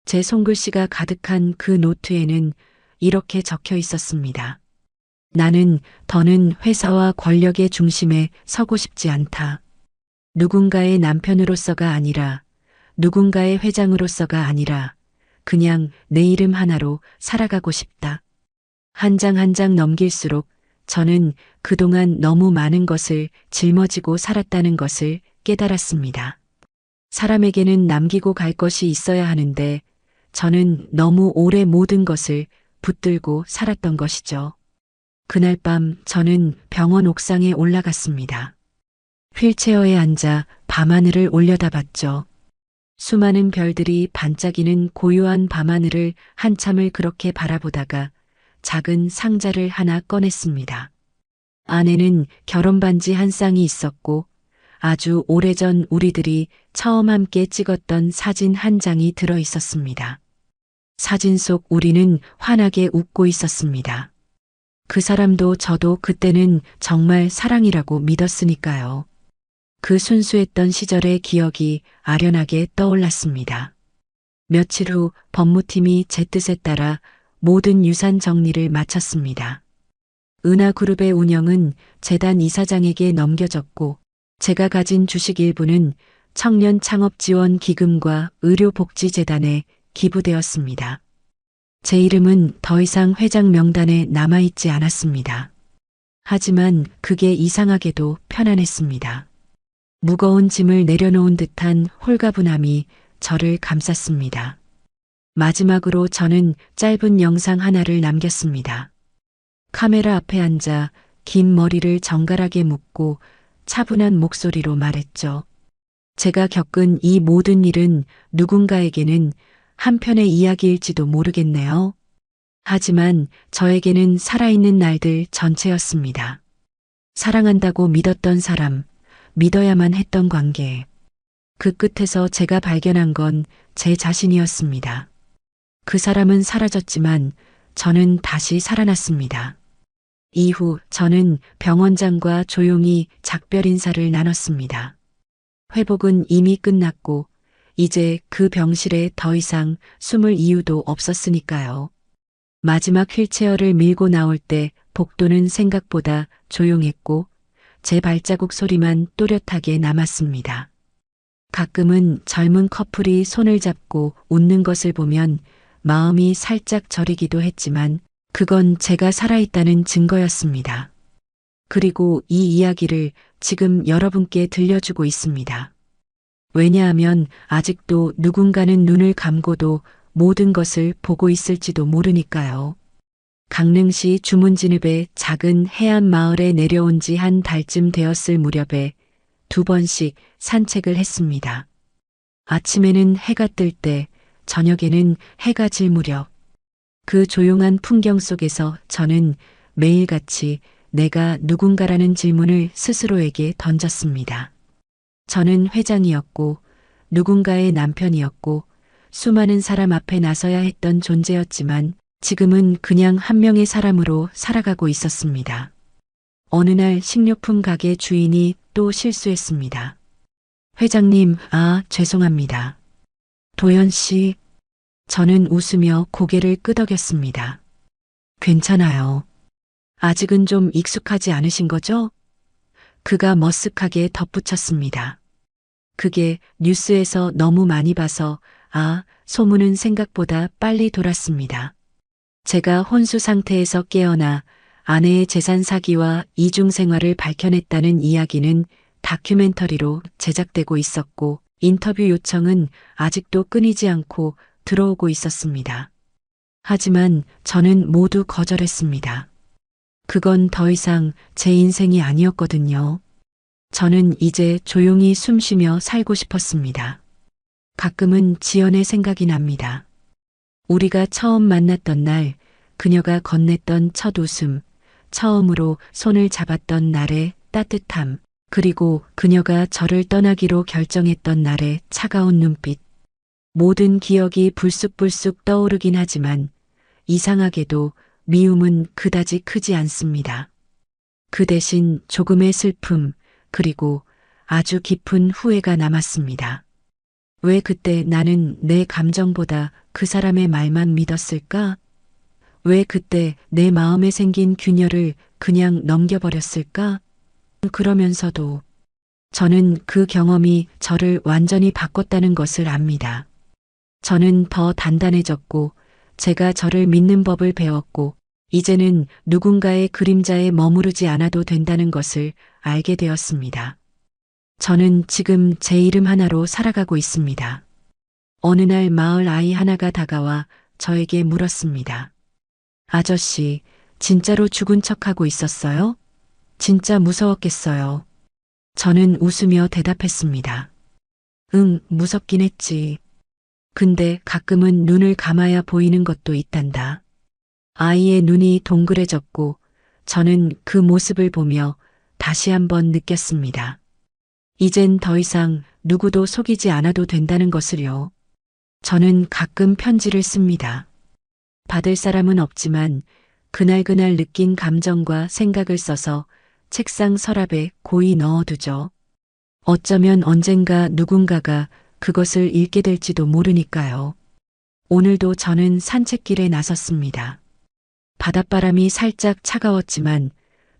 제 손글씨가 가득한 그 노트에는 이렇게 적혀 있었습니다. 나는 더는 회사와 권력의 중심에 서고 싶지 않다. 누군가의 남편으로서가 아니라 누군가의 회장으로서가 아니라 그냥 내 이름 하나로 살아가고 싶다. 한 장 한 장 넘길수록 저는 그동안 너무 많은 것을 짊어지고 살았다는 것을 깨달았습니다. 사람에게는 남기고 갈 것이 있어야 하는데 저는 너무 오래 모든 것을 붙들고 살았던 것이죠. 그날 밤 저는 병원 옥상에 올라갔습니다. 휠체어에 앉아 밤하늘을 올려다봤죠. 수많은 별들이 반짝이는 고요한 밤하늘을 한참을 그렇게 바라보다가 작은 상자를 하나 꺼냈습니다. 안에는 결혼반지 한 쌍이 있었고 아주 오래전 우리들이 처음 함께 찍었던 사진 한 장이 들어 있었습니다. 사진 속 우리는 환하게 웃고 있었습니다. 그 사람도 저도 그때는 정말 사랑이라고 믿었으니까요. 그 순수했던 시절의 기억이 아련하게 떠올랐습니다. 며칠 후 법무팀이 제 뜻에 따라 모든 유산 정리를 마쳤습니다. 은하그룹의 운영은 재단 이사장에게 넘겨졌고 제가 가진 주식 일부는 청년 창업 지원 기금과 의료복지재단에 기부되었습니다. 제 이름은 더 이상 회장 명단에 남아있지 않았습니다. 하지만 그게 이상하게도 편안했습니다. 무거운 짐을 내려놓은 듯한 홀가분함이 저를 감쌌습니다. 마지막으로 저는 짧은 영상 하나를 남겼습니다. 카메라 앞에 앉아 긴 머리를 정갈하게 묶고 차분한 목소리로 말했죠. 제가 겪은 이 모든 일은 누군가에게는 한편의 이야기일지도 모르겠네요. 하지만 저에게는 살아있는 날들 전체였습니다. 사랑한다고 믿었던 사람, 믿어야만 했던 관계. 그 끝에서 제가 발견한 건 제 자신이었습니다. 그 사람은 사라졌지만 저는 다시 살아났습니다. 이후 저는 병원장과 조용히 작별 인사를 나눴습니다. 회복은 이미 끝났고 이제 그 병실에 더 이상 숨을 이유도 없었으니까요. 마지막 휠체어를 밀고 나올 때 복도는 생각보다 조용했고 제 발자국 소리만 또렷하게 남았습니다. 가끔은 젊은 커플이 손을 잡고 웃는 것을 보면 마음이 살짝 저리기도 했지만 그건 제가 살아있다는 증거였습니다. 그리고 이 이야기를 지금 여러분께 들려주고 있습니다. 왜냐하면 아직도 누군가는 눈을 감고도 모든 것을 보고 있을지도 모르니까요. 강릉시 주문진읍의 작은 해안 마을에 내려온 지 한 달쯤 되었을 무렵에 2번씩 산책을 했습니다. 아침에는 해가 뜰 때, 저녁에는 해가 질 무렵. 그 조용한 풍경 속에서 저는 매일같이 내가 누군가라는 질문을 스스로에게 던졌습니다. 저는 회장이었고, 누군가의 남편이었고, 수많은 사람 앞에 나서야 했던 존재였지만 지금은 그냥 한 명의 사람으로 살아가고 있었습니다. 어느 날 식료품 가게 주인이 또 실수했습니다. 회장님, 죄송합니다. 도연 씨. 저는 웃으며 고개를 끄덕였습니다. 괜찮아요. 아직은 좀 익숙하지 않으신 거죠? 그가 머쓱하게 덧붙였습니다. 그게 뉴스에서 너무 많이 봐서 소문은 생각보다 빨리 돌았습니다. 제가 혼수 상태에서 깨어나 아내의 재산 사기와 이중 생활을 밝혀냈다는 이야기는 다큐멘터리로 제작되고 있었고 인터뷰 요청은 아직도 끊이지 않고 들어오고 있었습니다. 하지만 저는 모두 거절했습니다. 그건 더 이상 제 인생이 아니었거든요. 저는 이제 조용히 숨쉬며 살고 싶었습니다. 가끔은 지연의 생각이 납니다. 우리가 처음 만났던 날, 그녀가 건넸던 첫 웃음, 처음으로 손을 잡았던 날의 따뜻함, 그리고 그녀가 저를 떠나기로 결정했던 날의 차가운 눈빛. 모든 기억이 불쑥불쑥 떠오르긴 하지만 이상하게도 미움은 그다지 크지 않습니다. 그 대신 조금의 슬픔, 그리고 아주 깊은 후회가 남았습니다. 왜 그때 나는 내 감정보다 그 사람의 말만 믿었을까? 왜 그때 내 마음에 생긴 균열을 그냥 넘겨버렸을까? 그러면서도 저는 그 경험이 저를 완전히 바꿨다는 것을 압니다. 저는 더 단단해졌고 제가 저를 믿는 법을 배웠고 이제는 누군가의 그림자에 머무르지 않아도 된다는 것을 알게 되었습니다. 저는 지금 제 이름 하나로 살아가고 있습니다. 어느 날 마을 아이 하나가 다가와 저에게 물었습니다. 아저씨, 진짜로 죽은 척하고 있었어요? 진짜 무서웠겠어요. 저는 웃으며 대답했습니다. 응, 무섭긴 했지. 근데 가끔은 눈을 감아야 보이는 것도 있단다. 아이의 눈이 동그래졌고 저는 그 모습을 보며 다시 한번 느꼈습니다. 이젠 더 이상 누구도 속이지 않아도 된다는 것을요. 저는 가끔 편지를 씁니다. 받을 사람은 없지만 그날 느낀 감정과 생각을 써서 책상 서랍에 고이 넣어두죠. 어쩌면 언젠가 누군가가 그것을 읽게 될지도 모르니까요. 오늘도 저는 산책길에 나섰습니다. 바닷바람이 살짝 차가웠지만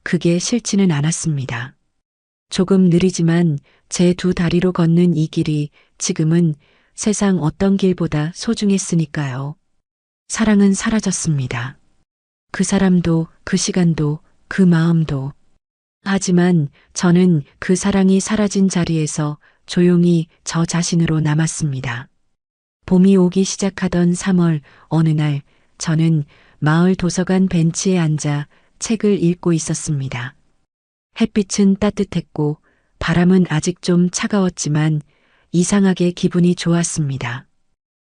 그게 싫지는 않았습니다. 조금 느리지만 제 두 다리로 걷는 이 길이 지금은 세상 어떤 길보다 소중했으니까요. 사랑은 사라졌습니다. 그 사람도, 그 시간도, 그 마음도. 하지만 저는 그 사랑이 사라진 자리에서 조용히 저 자신으로 남았습니다. 봄이 오기 시작하던 3월 어느 날 저는 마을 도서관 벤치에 앉아 책을 읽고 있었습니다. 햇빛은 따뜻했고 바람은 아직 좀 차가웠지만 이상하게 기분이 좋았습니다.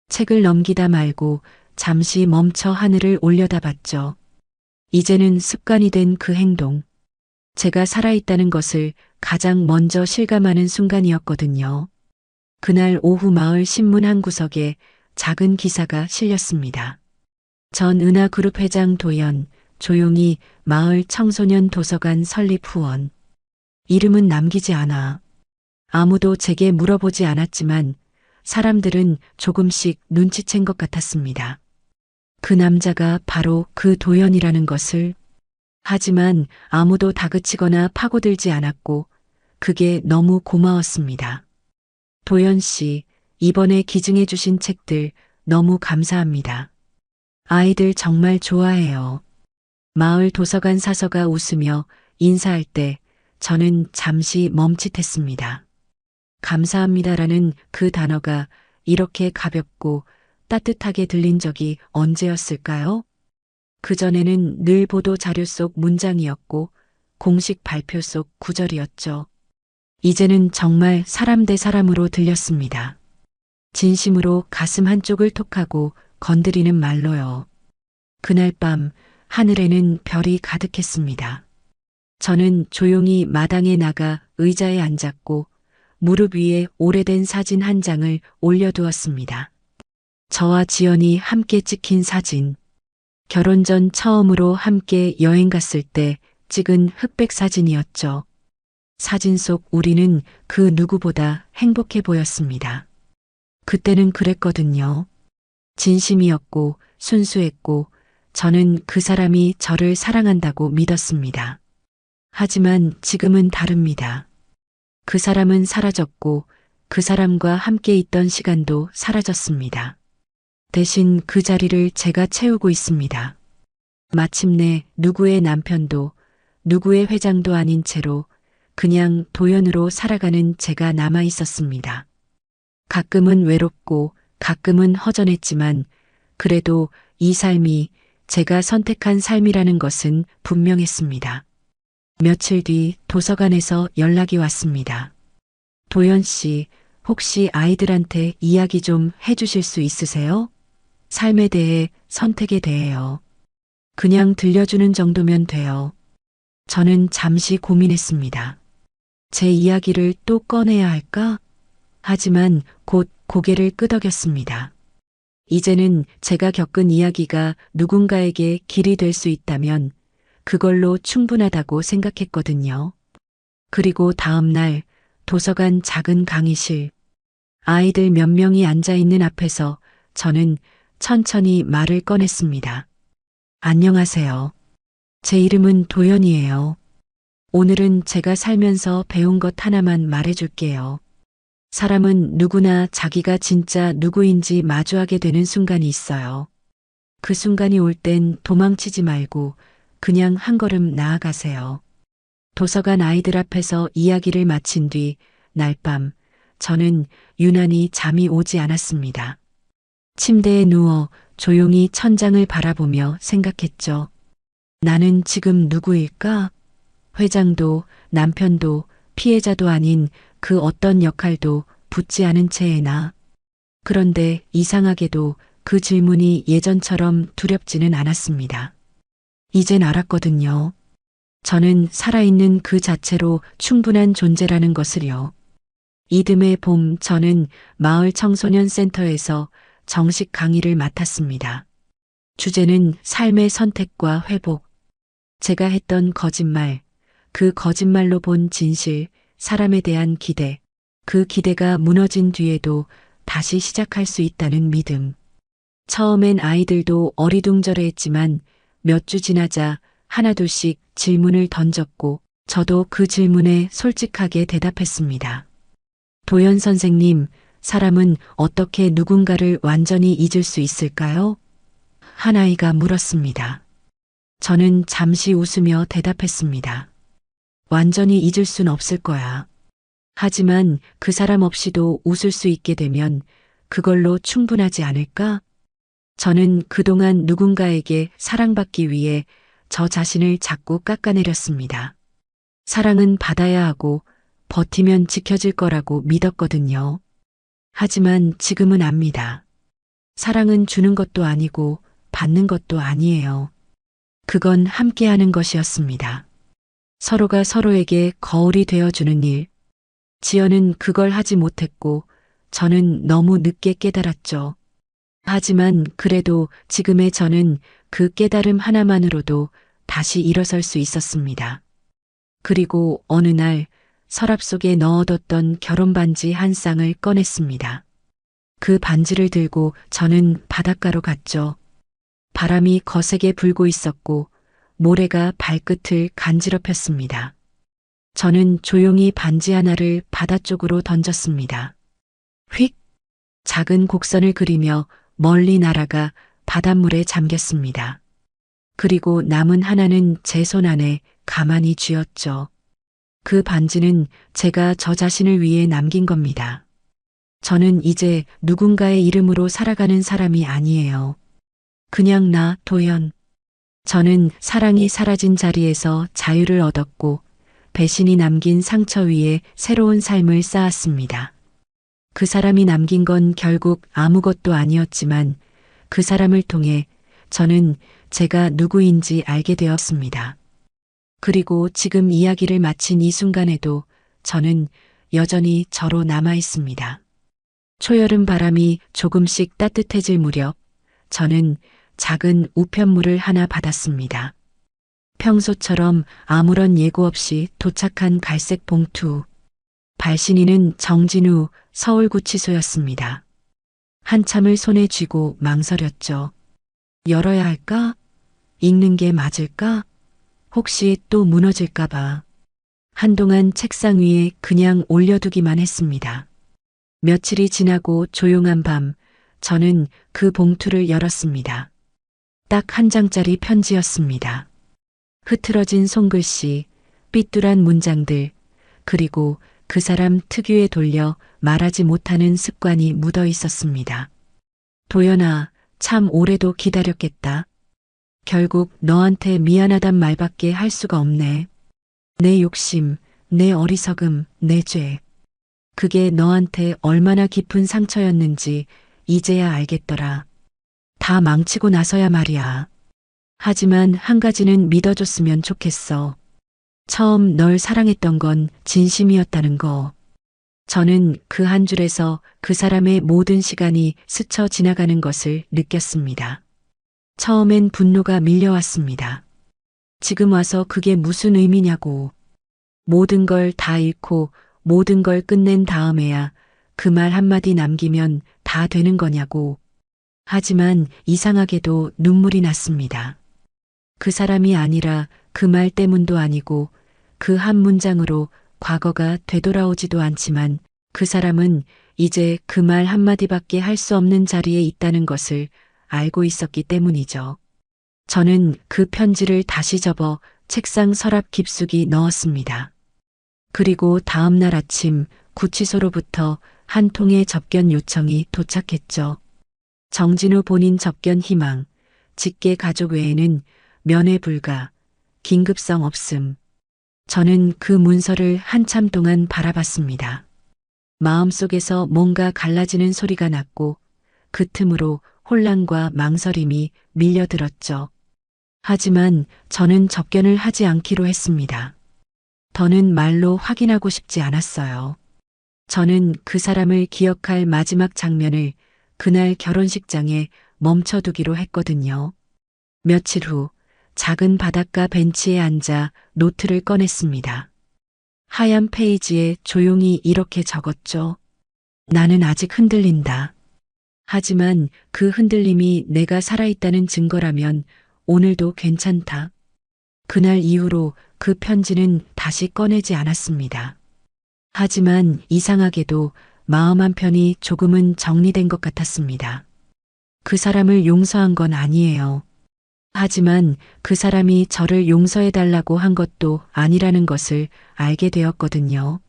책을 넘기다 말고 잠시 멈춰 하늘을 올려다봤죠. 이제는 습관이 된 그 행동. 제가 살아있다는 것을 가장 먼저 실감하는 순간이었거든요. 그날 오후 마을 신문 한 구석에 작은 기사가 실렸습니다. 전 은하그룹 회장 도연, 조용히 마을 청소년 도서관 설립 후원. 이름은 남기지 않아. 아무도 제게 물어보지 않았지만 사람들은 조금씩 눈치챈 것 같았습니다. 그 남자가 바로 그 도연이라는 것을. 하지만 아무도 다그치거나 파고들지 않았고 그게 너무 고마웠습니다. 도연 씨, 이번에 기증해 주신 책들 너무 감사합니다. 아이들 정말 좋아해요. 마을 도서관 사서가 웃으며 인사할 때 저는 잠시 멈칫했습니다. 감사합니다라는 그 단어가 이렇게 가볍고 따뜻하게 들린 적이 언제였을까요? 그전에는 늘 보도 자료 속 문장이었고 공식 발표 속 구절이었죠. 이제는 정말 사람 대 사람으로 들렸습니다. 진심으로 가슴 한쪽을 톡하고 건드리는 말로요. 그날 밤 하늘에는 별이 가득했습니다. 저는 조용히 마당에 나가 의자에 앉았고 무릎 위에 오래된 사진 한 장을 올려두었습니다. 저와 지연이 함께 찍힌 사진. 결혼 전 처음으로 함께 여행 갔을 때 찍은 흑백 사진이었죠. 사진 속 우리는 그 누구보다 행복해 보였습니다. 그때는 그랬거든요. 진심이었고 순수했고 저는 그 사람이 저를 사랑한다고 믿었습니다. 하지만 지금은 다릅니다. 그 사람은 사라졌고 그 사람과 함께 있던 시간도 사라졌습니다. 대신 그 자리를 제가 채우고 있습니다. 마침내 누구의 남편도 누구의 회장도 아닌 채로 그냥 도연으로 살아가는 제가 남아 있었습니다. 가끔은 외롭고 가끔은 허전했지만 그래도 이 삶이 제가 선택한 삶이라는 것은 분명했습니다. 며칠 뒤 도서관에서 연락이 왔습니다. 도연 씨, 혹시 아이들한테 이야기 좀 해주실 수 있으세요? 삶에 대해, 선택에 대해요. 그냥 들려주는 정도면 돼요. 저는 잠시 고민했습니다. 제 이야기를 또 꺼내야 할까? 하지만 곧 고개를 끄덕였습니다. 이제는 제가 겪은 이야기가 누군가에게 길이 될 수 있다면 그걸로 충분하다고 생각했거든요. 그리고 다음 날 도서관 작은 강의실. 아이들 몇 명이 앉아 있는 앞에서 저는 천천히 말을 꺼냈습니다. 안녕하세요. 제 이름은 도연이에요. 오늘은 제가 살면서 배운 것 하나만 말해줄게요. 사람은 누구나 자기가 진짜 누구인지 마주하게 되는 순간이 있어요. 그 순간이 올 땐 도망치지 말고 그냥 한 걸음 나아가세요. 도서관 아이들 앞에서 이야기를 마친 뒤 날 밤 저는 유난히 잠이 오지 않았습니다. 침대에 누워 조용히 천장을 바라보며 생각했죠. 나는 지금 누구일까? 회장도 남편도 피해자도 아닌 그 어떤 역할도 붙지 않은 채의 나. 그런데 이상하게도 그 질문이 예전처럼 두렵지는 않았습니다. 이젠 알았거든요. 저는 살아있는 그 자체로 충분한 존재라는 것을요. 이듬해 봄 저는 마을 청소년 센터에서 정식 강의를 맡았습니다. 주제는 삶의 선택과 회복. 제가 했던 거짓말, 그 거짓말로 본 진실, 사람에 대한 기대, 그 기대가 무너진 뒤에도 다시 시작할 수 있다는 믿음. 처음엔 아이들도 어리둥절해했지만 몇 주 지나자 하나둘씩 질문을 던졌고 저도 그 질문에 솔직하게 대답했습니다. 도연 선생님, 사람은 어떻게 누군가를 완전히 잊을 수 있을까요? 한 아이가 물었습니다. 저는 잠시 웃으며 대답했습니다. 완전히 잊을 순 없을 거야. 하지만 그 사람 없이도 웃을 수 있게 되면 그걸로 충분하지 않을까? 저는 그동안 누군가에게 사랑받기 위해 저 자신을 자꾸 깎아내렸습니다. 사랑은 받아야 하고 버티면 지켜질 거라고 믿었거든요. 하지만 지금은 압니다. 사랑은 주는 것도 아니고 받는 것도 아니에요. 그건 함께하는 것이었습니다. 서로가 서로에게 거울이 되어주는 일. 지연은 그걸 하지 못했고 저는 너무 늦게 깨달았죠. 하지만 그래도 지금의 저는 그 깨달음 하나만으로도 다시 일어설 수 있었습니다. 그리고 어느 날 서랍 속에 넣어뒀던 결혼 반지 한 쌍을 꺼냈습니다. 그 반지를 들고 저는 바닷가로 갔죠. 바람이 거세게 불고 있었고 모래가 발끝을 간지럽혔습니다. 저는 조용히 반지 하나를 바다 쪽으로 던졌습니다. 휙! 작은 곡선을 그리며 멀리 날아가 바닷물에 잠겼습니다. 그리고 남은 하나는 제 손 안에 가만히 쥐었죠. 그 반지는 제가 저 자신을 위해 남긴 겁니다. 저는 이제 누군가의 이름으로 살아가는 사람이 아니에요. 그냥 나, 도연. 저는 사랑이 사라진 자리에서 자유를 얻었고 배신이 남긴 상처 위에 새로운 삶을 쌓았습니다. 그 사람이 남긴 건 결국 아무것도 아니었지만 그 사람을 통해 저는 제가 누구인지 알게 되었습니다. 그리고 지금 이야기를 마친 이 순간에도 저는 여전히 저로 남아 있습니다. 초여름 바람이 조금씩 따뜻해질 무렵 저는 작은 우편물을 하나 받았습니다. 평소처럼 아무런 예고 없이 도착한 갈색 봉투. 발신인은 정진우 서울구치소였습니다. 한참을 손에 쥐고 망설였죠. 열어야 할까? 읽는 게 맞을까? 혹시 또 무너질까봐. 한동안 책상 위에 그냥 올려두기만 했습니다. 며칠이 지나고 조용한 밤, 저는 그 봉투를 열었습니다. 딱 한 장짜리 편지였습니다. 흐트러진 손글씨, 삐뚤한 문장들, 그리고 그 사람 특유의 돌려 말하지 못하는 습관이 묻어 있었습니다. 도연아, 참 오래도 기다렸겠다. 결국 너한테 미안하단 말밖에 할 수가 없네. 내 욕심, 내 어리석음, 내 죄. 그게 너한테 얼마나 깊은 상처였는지 이제야 알겠더라. 다 망치고 나서야 말이야. 하지만 한 가지는 믿어줬으면 좋겠어. 처음 널 사랑했던 건 진심이었다는 거. 저는 그 한 줄에서 그 사람의 모든 시간이 스쳐 지나가는 것을 느꼈습니다. 처음엔 분노가 밀려왔습니다. 지금 와서 그게 무슨 의미냐고. 모든 걸 다 잃고 모든 걸 끝낸 다음에야 그 말 한마디 남기면 다 되는 거냐고. 하지만 이상하게도 눈물이 났습니다. 그 사람이 아니라 그 말 때문도 아니고 그 한 문장으로 과거가 되돌아오지도 않지만 그 사람은 이제 그 말 한마디밖에 할 수 없는 자리에 있다는 것을 알고 있었기 때문이죠. 저는 그 편지를 다시 접어 책상 서랍 깊숙이 넣었습니다. 그리고 다음 날 아침 구치소로부터 한 통의 접견 요청이 도착했죠. 정진우 본인 접견 희망, 직계 가족 외에는 면회 불가, 긴급성 없음. 저는 그 문서를 한참 동안 바라봤습니다. 마음속에서 뭔가 갈라지는 소리가 났고 그 틈으로 혼란과 망설임이 밀려들었죠. 하지만 저는 접견을 하지 않기로 했습니다. 더는 말로 확인하고 싶지 않았어요. 저는 그 사람을 기억할 마지막 장면을 그날 결혼식장에 멈춰두기로 했거든요. 며칠 후 작은 바닷가 벤치에 앉아 노트를 꺼냈습니다. 하얀 페이지에 조용히 이렇게 적었죠. 나는 아직 흔들린다. 하지만 그 흔들림이 내가 살아있다는 증거라면 오늘도 괜찮다. 그날 이후로 그 편지는 다시 꺼내지 않았습니다. 하지만 이상하게도 마음 한편이 조금은 정리된 것 같았습니다. 그 사람을 용서한 건 아니에요. 하지만 그 사람이 저를 용서해달라고 한 것도 아니라는 것을 알게 되었거든요.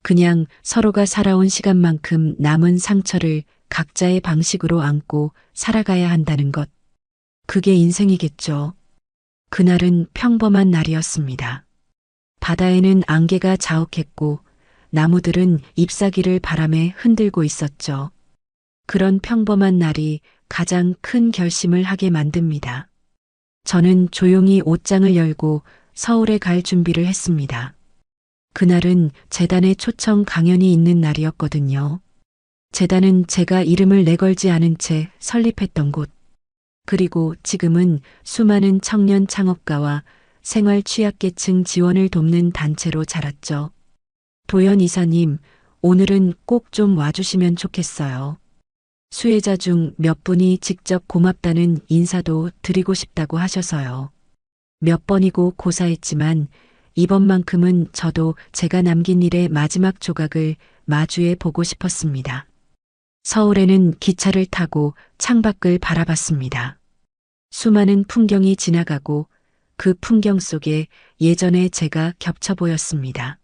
그냥 서로가 살아온 시간만큼 남은 상처를 각자의 방식으로 안고 살아가야 한다는 것. 그게 인생이겠죠. 그날은 평범한 날이었습니다. 바다에는 안개가 자욱했고 나무들은 잎사귀를 바람에 흔들고 있었죠. 그런 평범한 날이 가장 큰 결심을 하게 만듭니다. 저는 조용히 옷장을 열고 서울에 갈 준비를 했습니다. 그날은 재단의 초청 강연이 있는 날이었거든요. 재단은 제가 이름을 내걸지 않은 채 설립했던 곳. 그리고 지금은 수많은 청년 창업가와 생활 취약계층 지원을 돕는 단체로 자랐죠. 도연 이사님, 오늘은 꼭 좀 와주시면 좋겠어요. 수혜자 중 몇 분이 직접 고맙다는 인사도 드리고 싶다고 하셔서요. 몇 번이고 고사했지만 이번만큼은 저도 제가 남긴 일의 마지막 조각을 마주해 보고 싶었습니다. 서울에는 기차를 타고 창밖을 바라봤습니다. 수많은 풍경이 지나가고 그 풍경 속에 예전에 제가 겹쳐 보였습니다.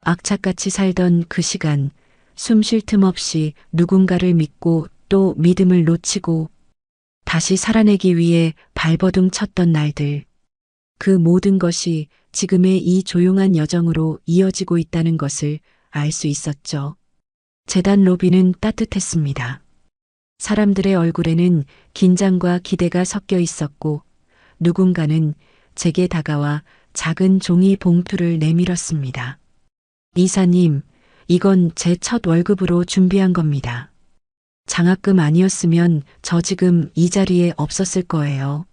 악착같이 살던 그 시간, 숨 쉴 틈 없이 누군가를 믿고 또 믿음을 놓치고 다시 살아내기 위해 발버둥 쳤던 날들. 그 모든 것이 지금의 이 조용한 여정으로 이어지고 있다는 것을 알 수 있었죠. 재단 로비는 따뜻했습니다. 사람들의 얼굴에는 긴장과 기대가 섞여 있었고 누군가는 제게 다가와 작은 종이 봉투를 내밀었습니다. 이사님, 이건 제 첫 월급으로 준비한 겁니다. 장학금 아니었으면 저 지금 이 자리에 없었을 거예요.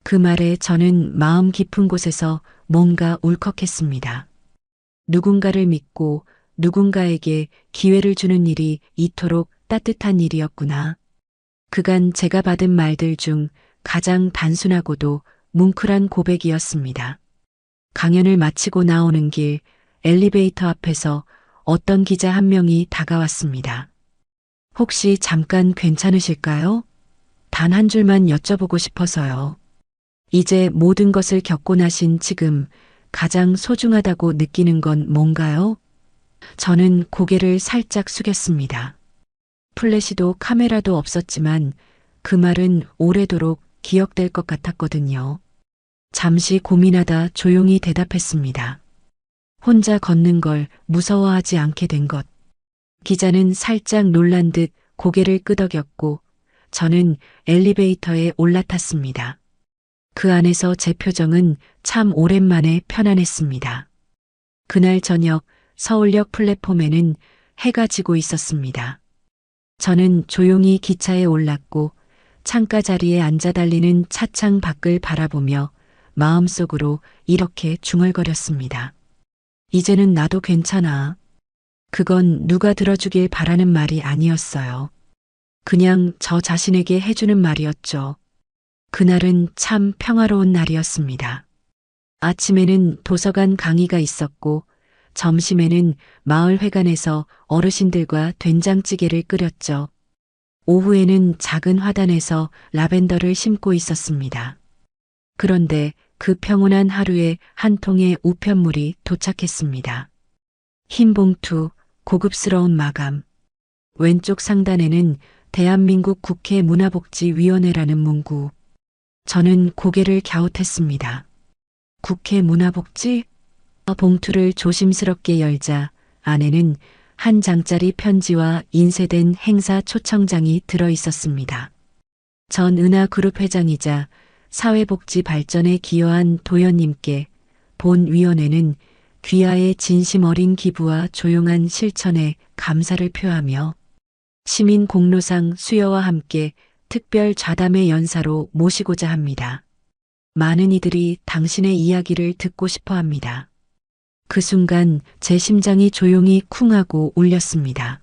그 말에 저는 마음 깊은 곳에서 뭔가 울컥했습니다. 누군가를 믿고 누군가에게 기회를 주는 일이 이토록 따뜻한 일이었구나. 그간 제가 받은 말들 중 가장 단순하고도 뭉클한 고백이었습니다. 강연을 마치고 나오는 길 엘리베이터 앞에서 어떤 기자 한 명이 다가왔습니다. 혹시 잠깐 괜찮으실까요? 단 한 줄만 여쭤보고 싶어서요. 이제 모든 것을 겪고 나신 지금 가장 소중하다고 느끼는 건 뭔가요? 저는 고개를 살짝 숙였습니다. 플래시도 카메라도 없었지만 그 말은 오래도록 기억될 것 같았거든요. 잠시 고민하다 조용히 대답했습니다. 혼자 걷는 걸 무서워하지 않게 된 것. 기자는 살짝 놀란 듯 고개를 끄덕였고 저는 엘리베이터에 올라탔습니다. 그 안에서 제 표정은 참 오랜만에 편안했습니다. 그날 저녁 서울역 플랫폼에는 해가 지고 있었습니다. 저는 조용히 기차에 올랐고 창가 자리에 앉아 달리는 차창 밖을 바라보며 마음속으로 이렇게 중얼거렸습니다. 이제는 나도 괜찮아. 그건 누가 들어주길 바라는 말이 아니었어요. 그냥 저 자신에게 해주는 말이었죠. 그날은 참 평화로운 날이었습니다. 아침에는 도서관 강의가 있었고 점심에는 마을회관에서 어르신들과 된장찌개를 끓였죠. 오후에는 작은 화단에서 라벤더를 심고 있었습니다. 그런데 그 평온한 하루에 한 통의 우편물이 도착했습니다. 흰 봉투, 고급스러운 마감. 왼쪽 상단에는 대한민국 국회 문화복지위원회라는 문구. 저는 고개를 갸웃했습니다. 국회 문화복지? 봉투를 조심스럽게 열자 안에는 한 장짜리 편지와 인쇄된 행사 초청장이 들어 있었습니다. 전 은하그룹 회장이자 사회복지 발전에 기여한 도연님께 본 위원회는 귀하의 진심 어린 기부와 조용한 실천에 감사를 표하며 시민 공로상 수여와 함께 특별 좌담회 연사로 모시고자 합니다. 많은 이들이 당신의 이야기를 듣고 싶어 합니다. 그 순간 제 심장이 조용히 쿵하고 울렸습니다.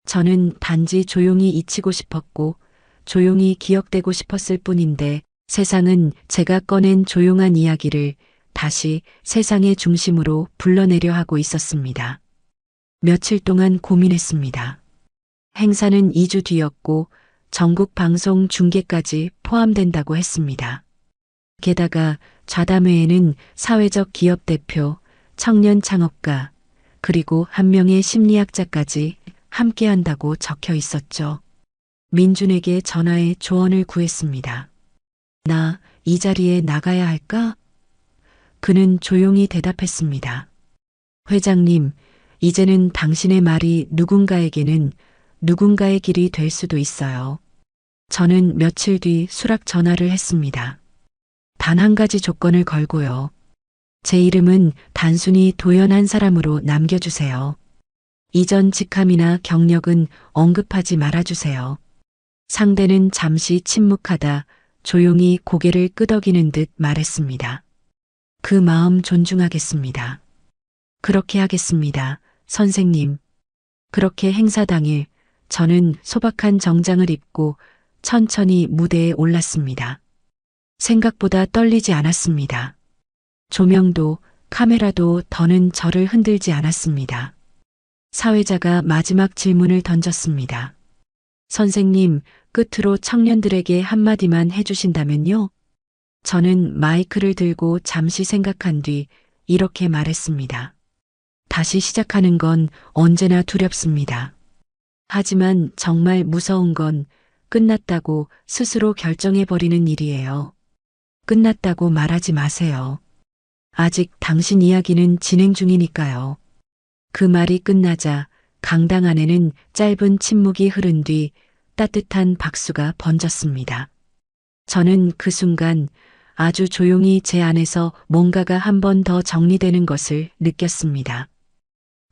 저는 단지 조용히 잊히고 싶었고 조용히 기억되고 싶었을 뿐인데 세상은 제가 꺼낸 조용한 이야기를 다시 세상의 중심으로 불러내려 하고 있었습니다. 며칠 동안 고민했습니다. 행사는 2주 뒤였고 전국 방송 중계까지 포함된다고 했습니다. 게다가 좌담회에는 사회적 기업 대표, 청년 창업가, 그리고 한 명의 심리학자까지 함께 한다고 적혀 있었죠. 민준에게 전화해 조언을 구했습니다. 나 이 자리에 나가야 할까? 그는 조용히 대답했습니다. 회장님, 이제는 당신의 말이 누군가에게는 누군가의 길이 될 수도 있어요. 저는 며칠 뒤 수락 전화를 했습니다. 단 한 가지 조건을 걸고요. 제 이름은 단순히 도연한 사람으로 남겨주세요. 이전 직함이나 경력은 언급하지 말아주세요. 상대는 잠시 침묵하다 조용히 고개를 끄덕이는 듯 말했습니다. 그 마음 존중하겠습니다. 그렇게 하겠습니다, 선생님. 그렇게 행사 당일 저는 소박한 정장을 입고 천천히 무대에 올랐습니다. 생각보다 떨리지 않았습니다. 조명도 카메라도 더는 저를 흔들지 않았습니다. 사회자가 마지막 질문을 던졌습니다. 선생님, 끝으로 청년들에게 한마디만 해주신다면요? 저는 마이크를 들고 잠시 생각한 뒤 이렇게 말했습니다. 다시 시작하는 건 언제나 두렵습니다. 하지만 정말 무서운 건 끝났다고 스스로 결정해버리는 일이에요. 끝났다고 말하지 마세요. 아직 당신 이야기는 진행 중이니까요. 그 말이 끝나자 강당 안에는 짧은 침묵이 흐른 뒤 따뜻한 박수가 번졌습니다. 저는 그 순간 아주 조용히 제 안에서 뭔가가 한 번 더 정리되는 것을 느꼈습니다.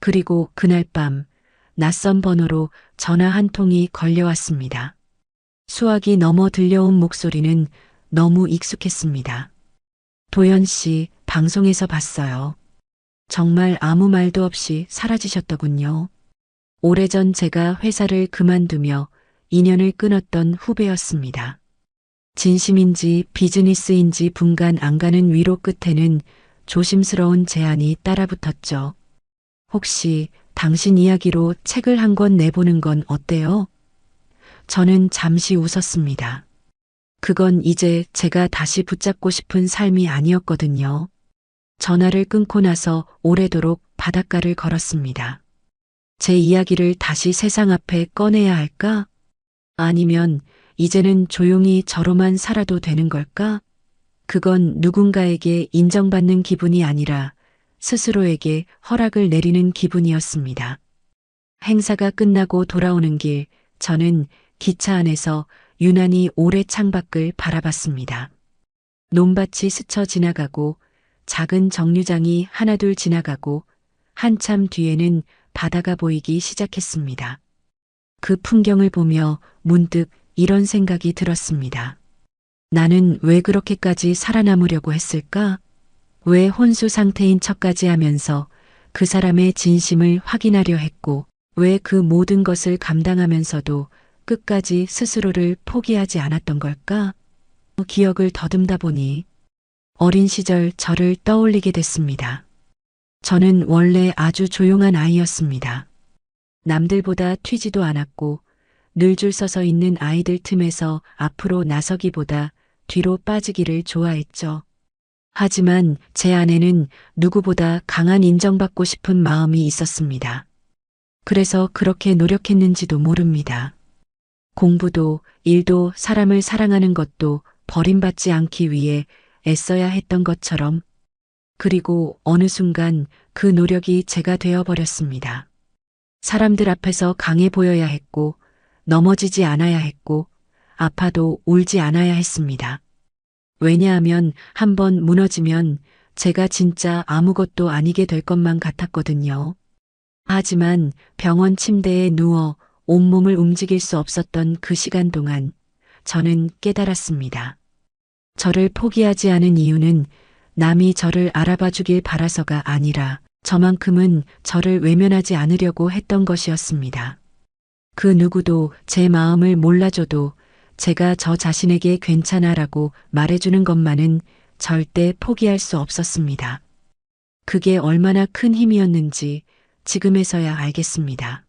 그리고 그날 밤 낯선 번호로 전화 한 통이 걸려왔습니다. 수화기 넘어 들려온 목소리는 너무 익숙했습니다. 도연 씨, 방송에서 봤어요. 정말 아무 말도 없이 사라지셨더군요. 오래전 제가 회사를 그만두며 인연을 끊었던 후배였습니다. 진심인지 비즈니스인지 분간 안 가는 위로 끝에는 조심스러운 제안이 따라붙었죠. 혹시 당신 이야기로 책을 한 권 내보는 건 어때요? 저는 잠시 웃었습니다. 그건 이제 제가 다시 붙잡고 싶은 삶이 아니었거든요. 전화를 끊고 나서 오래도록 바닷가를 걸었습니다. 제 이야기를 다시 세상 앞에 꺼내야 할까? 아니면 이제는 조용히 저로만 살아도 되는 걸까? 그건 누군가에게 인정받는 기분이 아니라 스스로에게 허락을 내리는 기분이었습니다. 행사가 끝나고 돌아오는 길, 저는 기차 안에서 유난히 오래 창밖을 바라봤습니다. 논밭이 스쳐 지나가고 작은 정류장이 하나둘 지나가고 한참 뒤에는 바다가 보이기 시작했습니다. 그 풍경을 보며 문득 이런 생각이 들었습니다. 나는 왜 그렇게까지 살아남으려고 했을까? 왜 혼수 상태인 척까지 하면서 그 사람의 진심을 확인하려 했고, 왜 그 모든 것을 감당하면서도 끝까지 스스로를 포기하지 않았던 걸까? 기억을 더듬다 보니 어린 시절 저를 떠올리게 됐습니다. 저는 원래 아주 조용한 아이였습니다. 남들보다 튀지도 않았고 늘 줄 서서 있는 아이들 틈에서 앞으로 나서기보다 뒤로 빠지기를 좋아했죠. 하지만 제 안에는 누구보다 강한 인정받고 싶은 마음이 있었습니다. 그래서 그렇게 노력했는지도 모릅니다. 공부도 일도 사람을 사랑하는 것도 버림받지 않기 위해 애써야 했던 것처럼. 그리고 어느 순간 그 노력이 제가 되어버렸습니다. 사람들 앞에서 강해 보여야 했고, 넘어지지 않아야 했고, 아파도 울지 않아야 했습니다. 왜냐하면 한번 무너지면 제가 진짜 아무것도 아니게 될 것만 같았거든요. 하지만 병원 침대에 누워 온몸을 움직일 수 없었던 그 시간 동안 저는 깨달았습니다. 저를 포기하지 않은 이유는 남이 저를 알아봐 주길 바라서가 아니라 저만큼은 저를 외면하지 않으려고 했던 것이었습니다. 그 누구도 제 마음을 몰라줘도 제가 저 자신에게 괜찮아라고 말해주는 것만은 절대 포기할 수 없었습니다. 그게 얼마나 큰 힘이었는지 지금에서야 알겠습니다.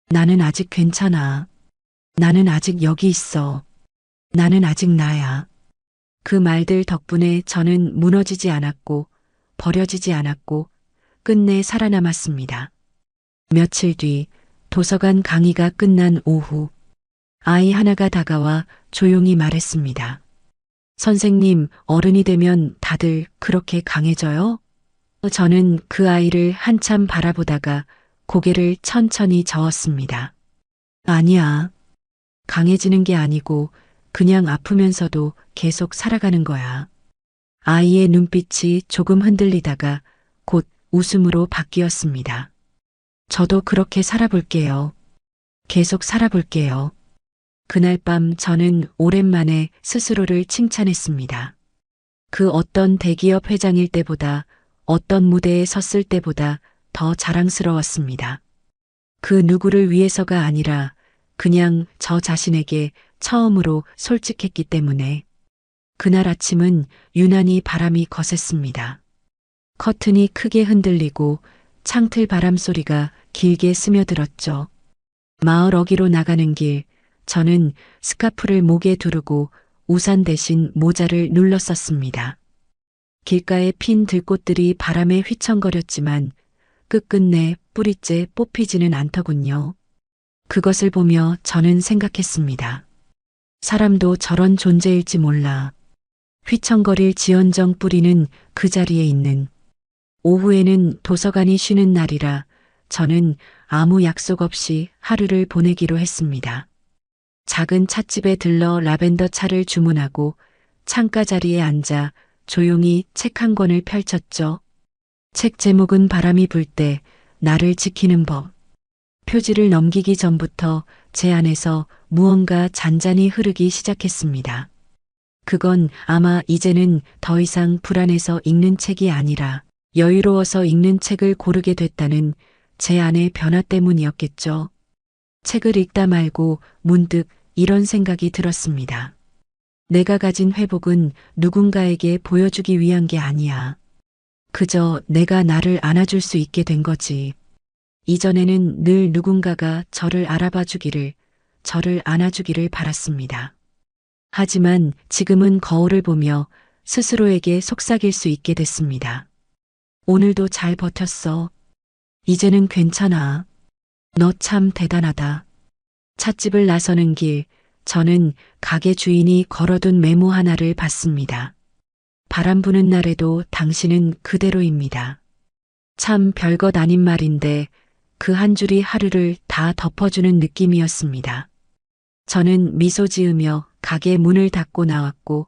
나는 아직 괜찮아. 나는 아직 여기 있어. 나는 아직 나야. 그 말들 덕분에 저는 무너지지 않았고 버려지지 않았고 끝내 살아남았습니다. 며칠 뒤 도서관 강의가 끝난 오후 아이 하나가 다가와 조용히 말했습니다. 선생님, 어른이 되면 다들 그렇게 강해져요? 저는 그 아이를 한참 바라보다가 고개를 천천히 저었습니다. 아니야. 강해지는 게 아니고 그냥 아프면서도 계속 살아가는 거야. 아이의 눈빛이 조금 흔들리다가 곧 웃음으로 바뀌었습니다. 저도 그렇게 살아볼게요. 계속 살아볼게요. 그날 밤 저는 오랜만에 스스로를 칭찬했습니다. 그 어떤 대기업 회장일 때보다 어떤 무대에 섰을 때보다 더 자랑스러웠습니다. 그 누구를 위해서가 아니라 그냥 저 자신에게 처음으로 솔직했기 때문에 그날 아침은 유난히 바람이 거셌습니다. 커튼이 크게 흔들리고 창틀 바람 소리가 길게 스며들었죠. 마을 어귀로 나가는 길, 저는 스카프를 목에 두르고 우산 대신 모자를 눌렀었습니다. 길가에 핀 들꽃들이 바람에 휘청거렸지만 끝끝내 뿌리째 뽑히지는 않더군요. 그것을 보며 저는 생각했습니다. 사람도 저런 존재일지 몰라. 휘청거릴 지언정 뿌리는 그 자리에 있는. 오후에는 도서관이 쉬는 날이라 저는 아무 약속 없이 하루를 보내기로 했습니다. 작은 찻집에 들러 라벤더 차를 주문하고 창가 자리에 앉아 조용히 책 한 권을 펼쳤죠. 책 제목은 바람이 불 때 나를 지키는 법. 표지를 넘기기 전부터 제 안에서 무언가 잔잔히 흐르기 시작했습니다. 그건 아마 이제는 더 이상 불안해서 읽는 책이 아니라 여유로워서 읽는 책을 고르게 됐다는 제 안의 변화 때문이었겠죠. 책을 읽다 말고 문득 이런 생각이 들었습니다. 내가 가진 회복은 누군가에게 보여주기 위한 게 아니야. 그저 내가 나를 안아줄 수 있게 된 거지. 이전에는 늘 누군가가 저를 알아봐 주기를, 저를 안아주기를 바랐습니다. 하지만 지금은 거울을 보며 스스로에게 속삭일 수 있게 됐습니다. 오늘도 잘 버텼어. 이제는 괜찮아. 너 참 대단하다. 찻집을 나서는 길, 저는 가게 주인이 걸어둔 메모 하나를 봤습니다. 바람 부는 날에도 당신은 그대로입니다. 참 별것 아닌 말인데 그 한 줄이 하루를 다 덮어주는 느낌이었습니다. 저는 미소 지으며 가게 문을 닫고 나왔고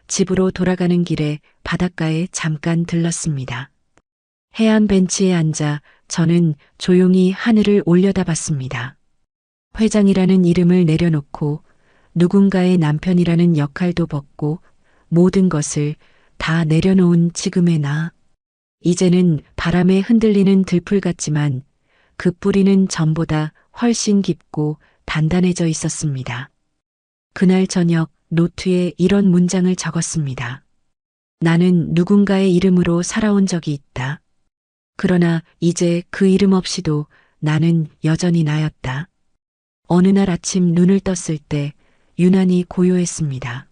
집으로 돌아가는 길에 바닷가에 잠깐 들렀습니다. 해안 벤치에 앉아 저는 조용히 하늘을 올려다봤습니다. 회장이라는 이름을 내려놓고 누군가의 남편이라는 역할도 벗고 모든 것을 다 내려놓은 지금의 나. 이제는 바람에 흔들리는 들풀 같지만 그 뿌리는 전보다 훨씬 깊고 단단해져 있었습니다. 그날 저녁 노트에 이런 문장을 적었습니다. 나는 누군가의 이름으로 살아온 적이 있다. 그러나 이제 그 이름 없이도 나는 여전히 나였다. 어느 날 아침 눈을 떴을 때 유난히 고요했습니다.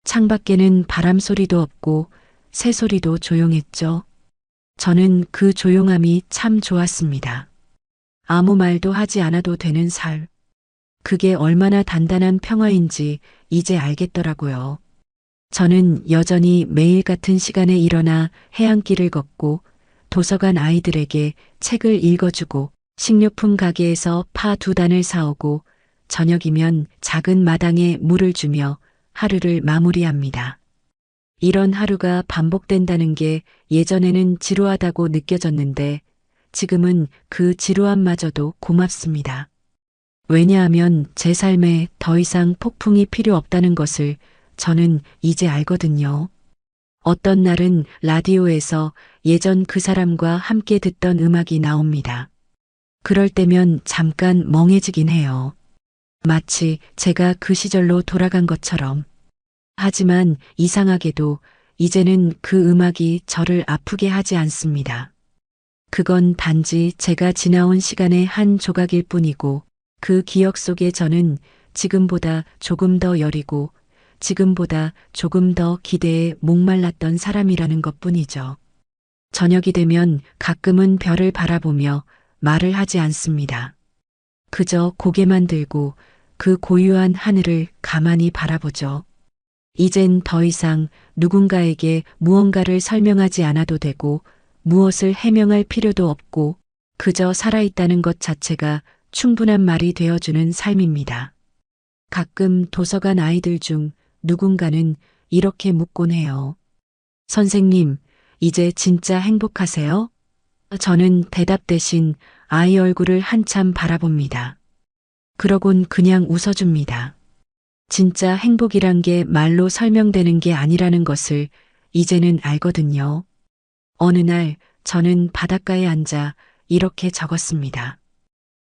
창밖에는 바람 소리도 없고 새 소리도 조용했죠. 저는 그 조용함이 참 좋았습니다. 아무 말도 하지 않아도 되는 삶. 그게 얼마나 단단한 평화인지 이제 알겠더라고요. 저는 여전히 매일 같은 시간에 일어나 해안길을 걷고 도서관 아이들에게 책을 읽어주고 식료품 가게에서 파 2단을 사오고 저녁이면 작은 마당에 물을 주며 하루를 마무리합니다. 이런 하루가 반복된다는 게 예전에는 지루하다고 느껴졌는데 지금은 그 지루함마저도 고맙습니다. 왜냐하면 제 삶에 더 이상 폭풍이 필요 없다는 것을 저는 이제 알거든요. 어떤 날은 라디오에서 예전 그 사람과 함께 듣던 음악이 나옵니다. 그럴 때면 잠깐 멍해지긴 해요. 마치 제가 그 시절로 돌아간 것처럼. 하지만 이상하게도 이제는 그 음악이 저를 아프게 하지 않습니다. 그건 단지 제가 지나온 시간의 한 조각일 뿐이고 그 기억 속에 저는 지금보다 조금 더 여리고 지금보다 조금 더 기대에 목말랐던 사람이라는 것 뿐이죠. 저녁이 되면 가끔은 별을 바라보며 말을 하지 않습니다. 그저 고개만 들고 그 고요한 하늘을 가만히 바라보죠. 이젠 더 이상 누군가에게 무언가를 설명하지 않아도 되고 무엇을 해명할 필요도 없고 그저 살아있다는 것 자체가 충분한 말이 되어주는 삶입니다. 가끔 도서관 아이들 중 누군가는 이렇게 묻곤 해요. 선생님, 이제 진짜 행복하세요? 저는 대답 대신 아이 얼굴을 한참 바라봅니다. 그러곤 그냥 웃어줍니다. 진짜 행복이란 게 말로 설명되는 게 아니라는 것을 이제는 알거든요. 어느 날 저는 바닷가에 앉아 이렇게 적었습니다.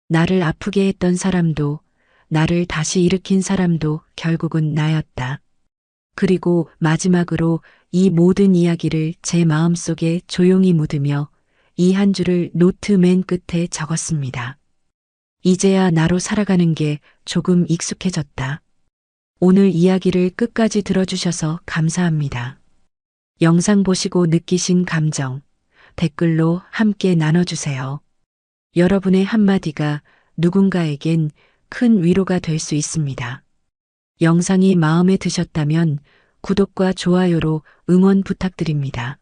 나를 아프게 했던 사람도 나를 다시 일으킨 사람도 결국은 나였다. 그리고 마지막으로 이 모든 이야기를 제 마음속에 조용히 묻으며 이 한 줄을 노트 맨 끝에 적었습니다. 이제야 나로 살아가는 게 조금 익숙해졌다. 오늘 이야기를 끝까지 들어주셔서 감사합니다. 영상 보시고 느끼신 감정, 댓글로 함께 나눠주세요. 여러분의 한마디가 누군가에겐 큰 위로가 될 수 있습니다. 영상이 마음에 드셨다면 구독과 좋아요로 응원 부탁드립니다.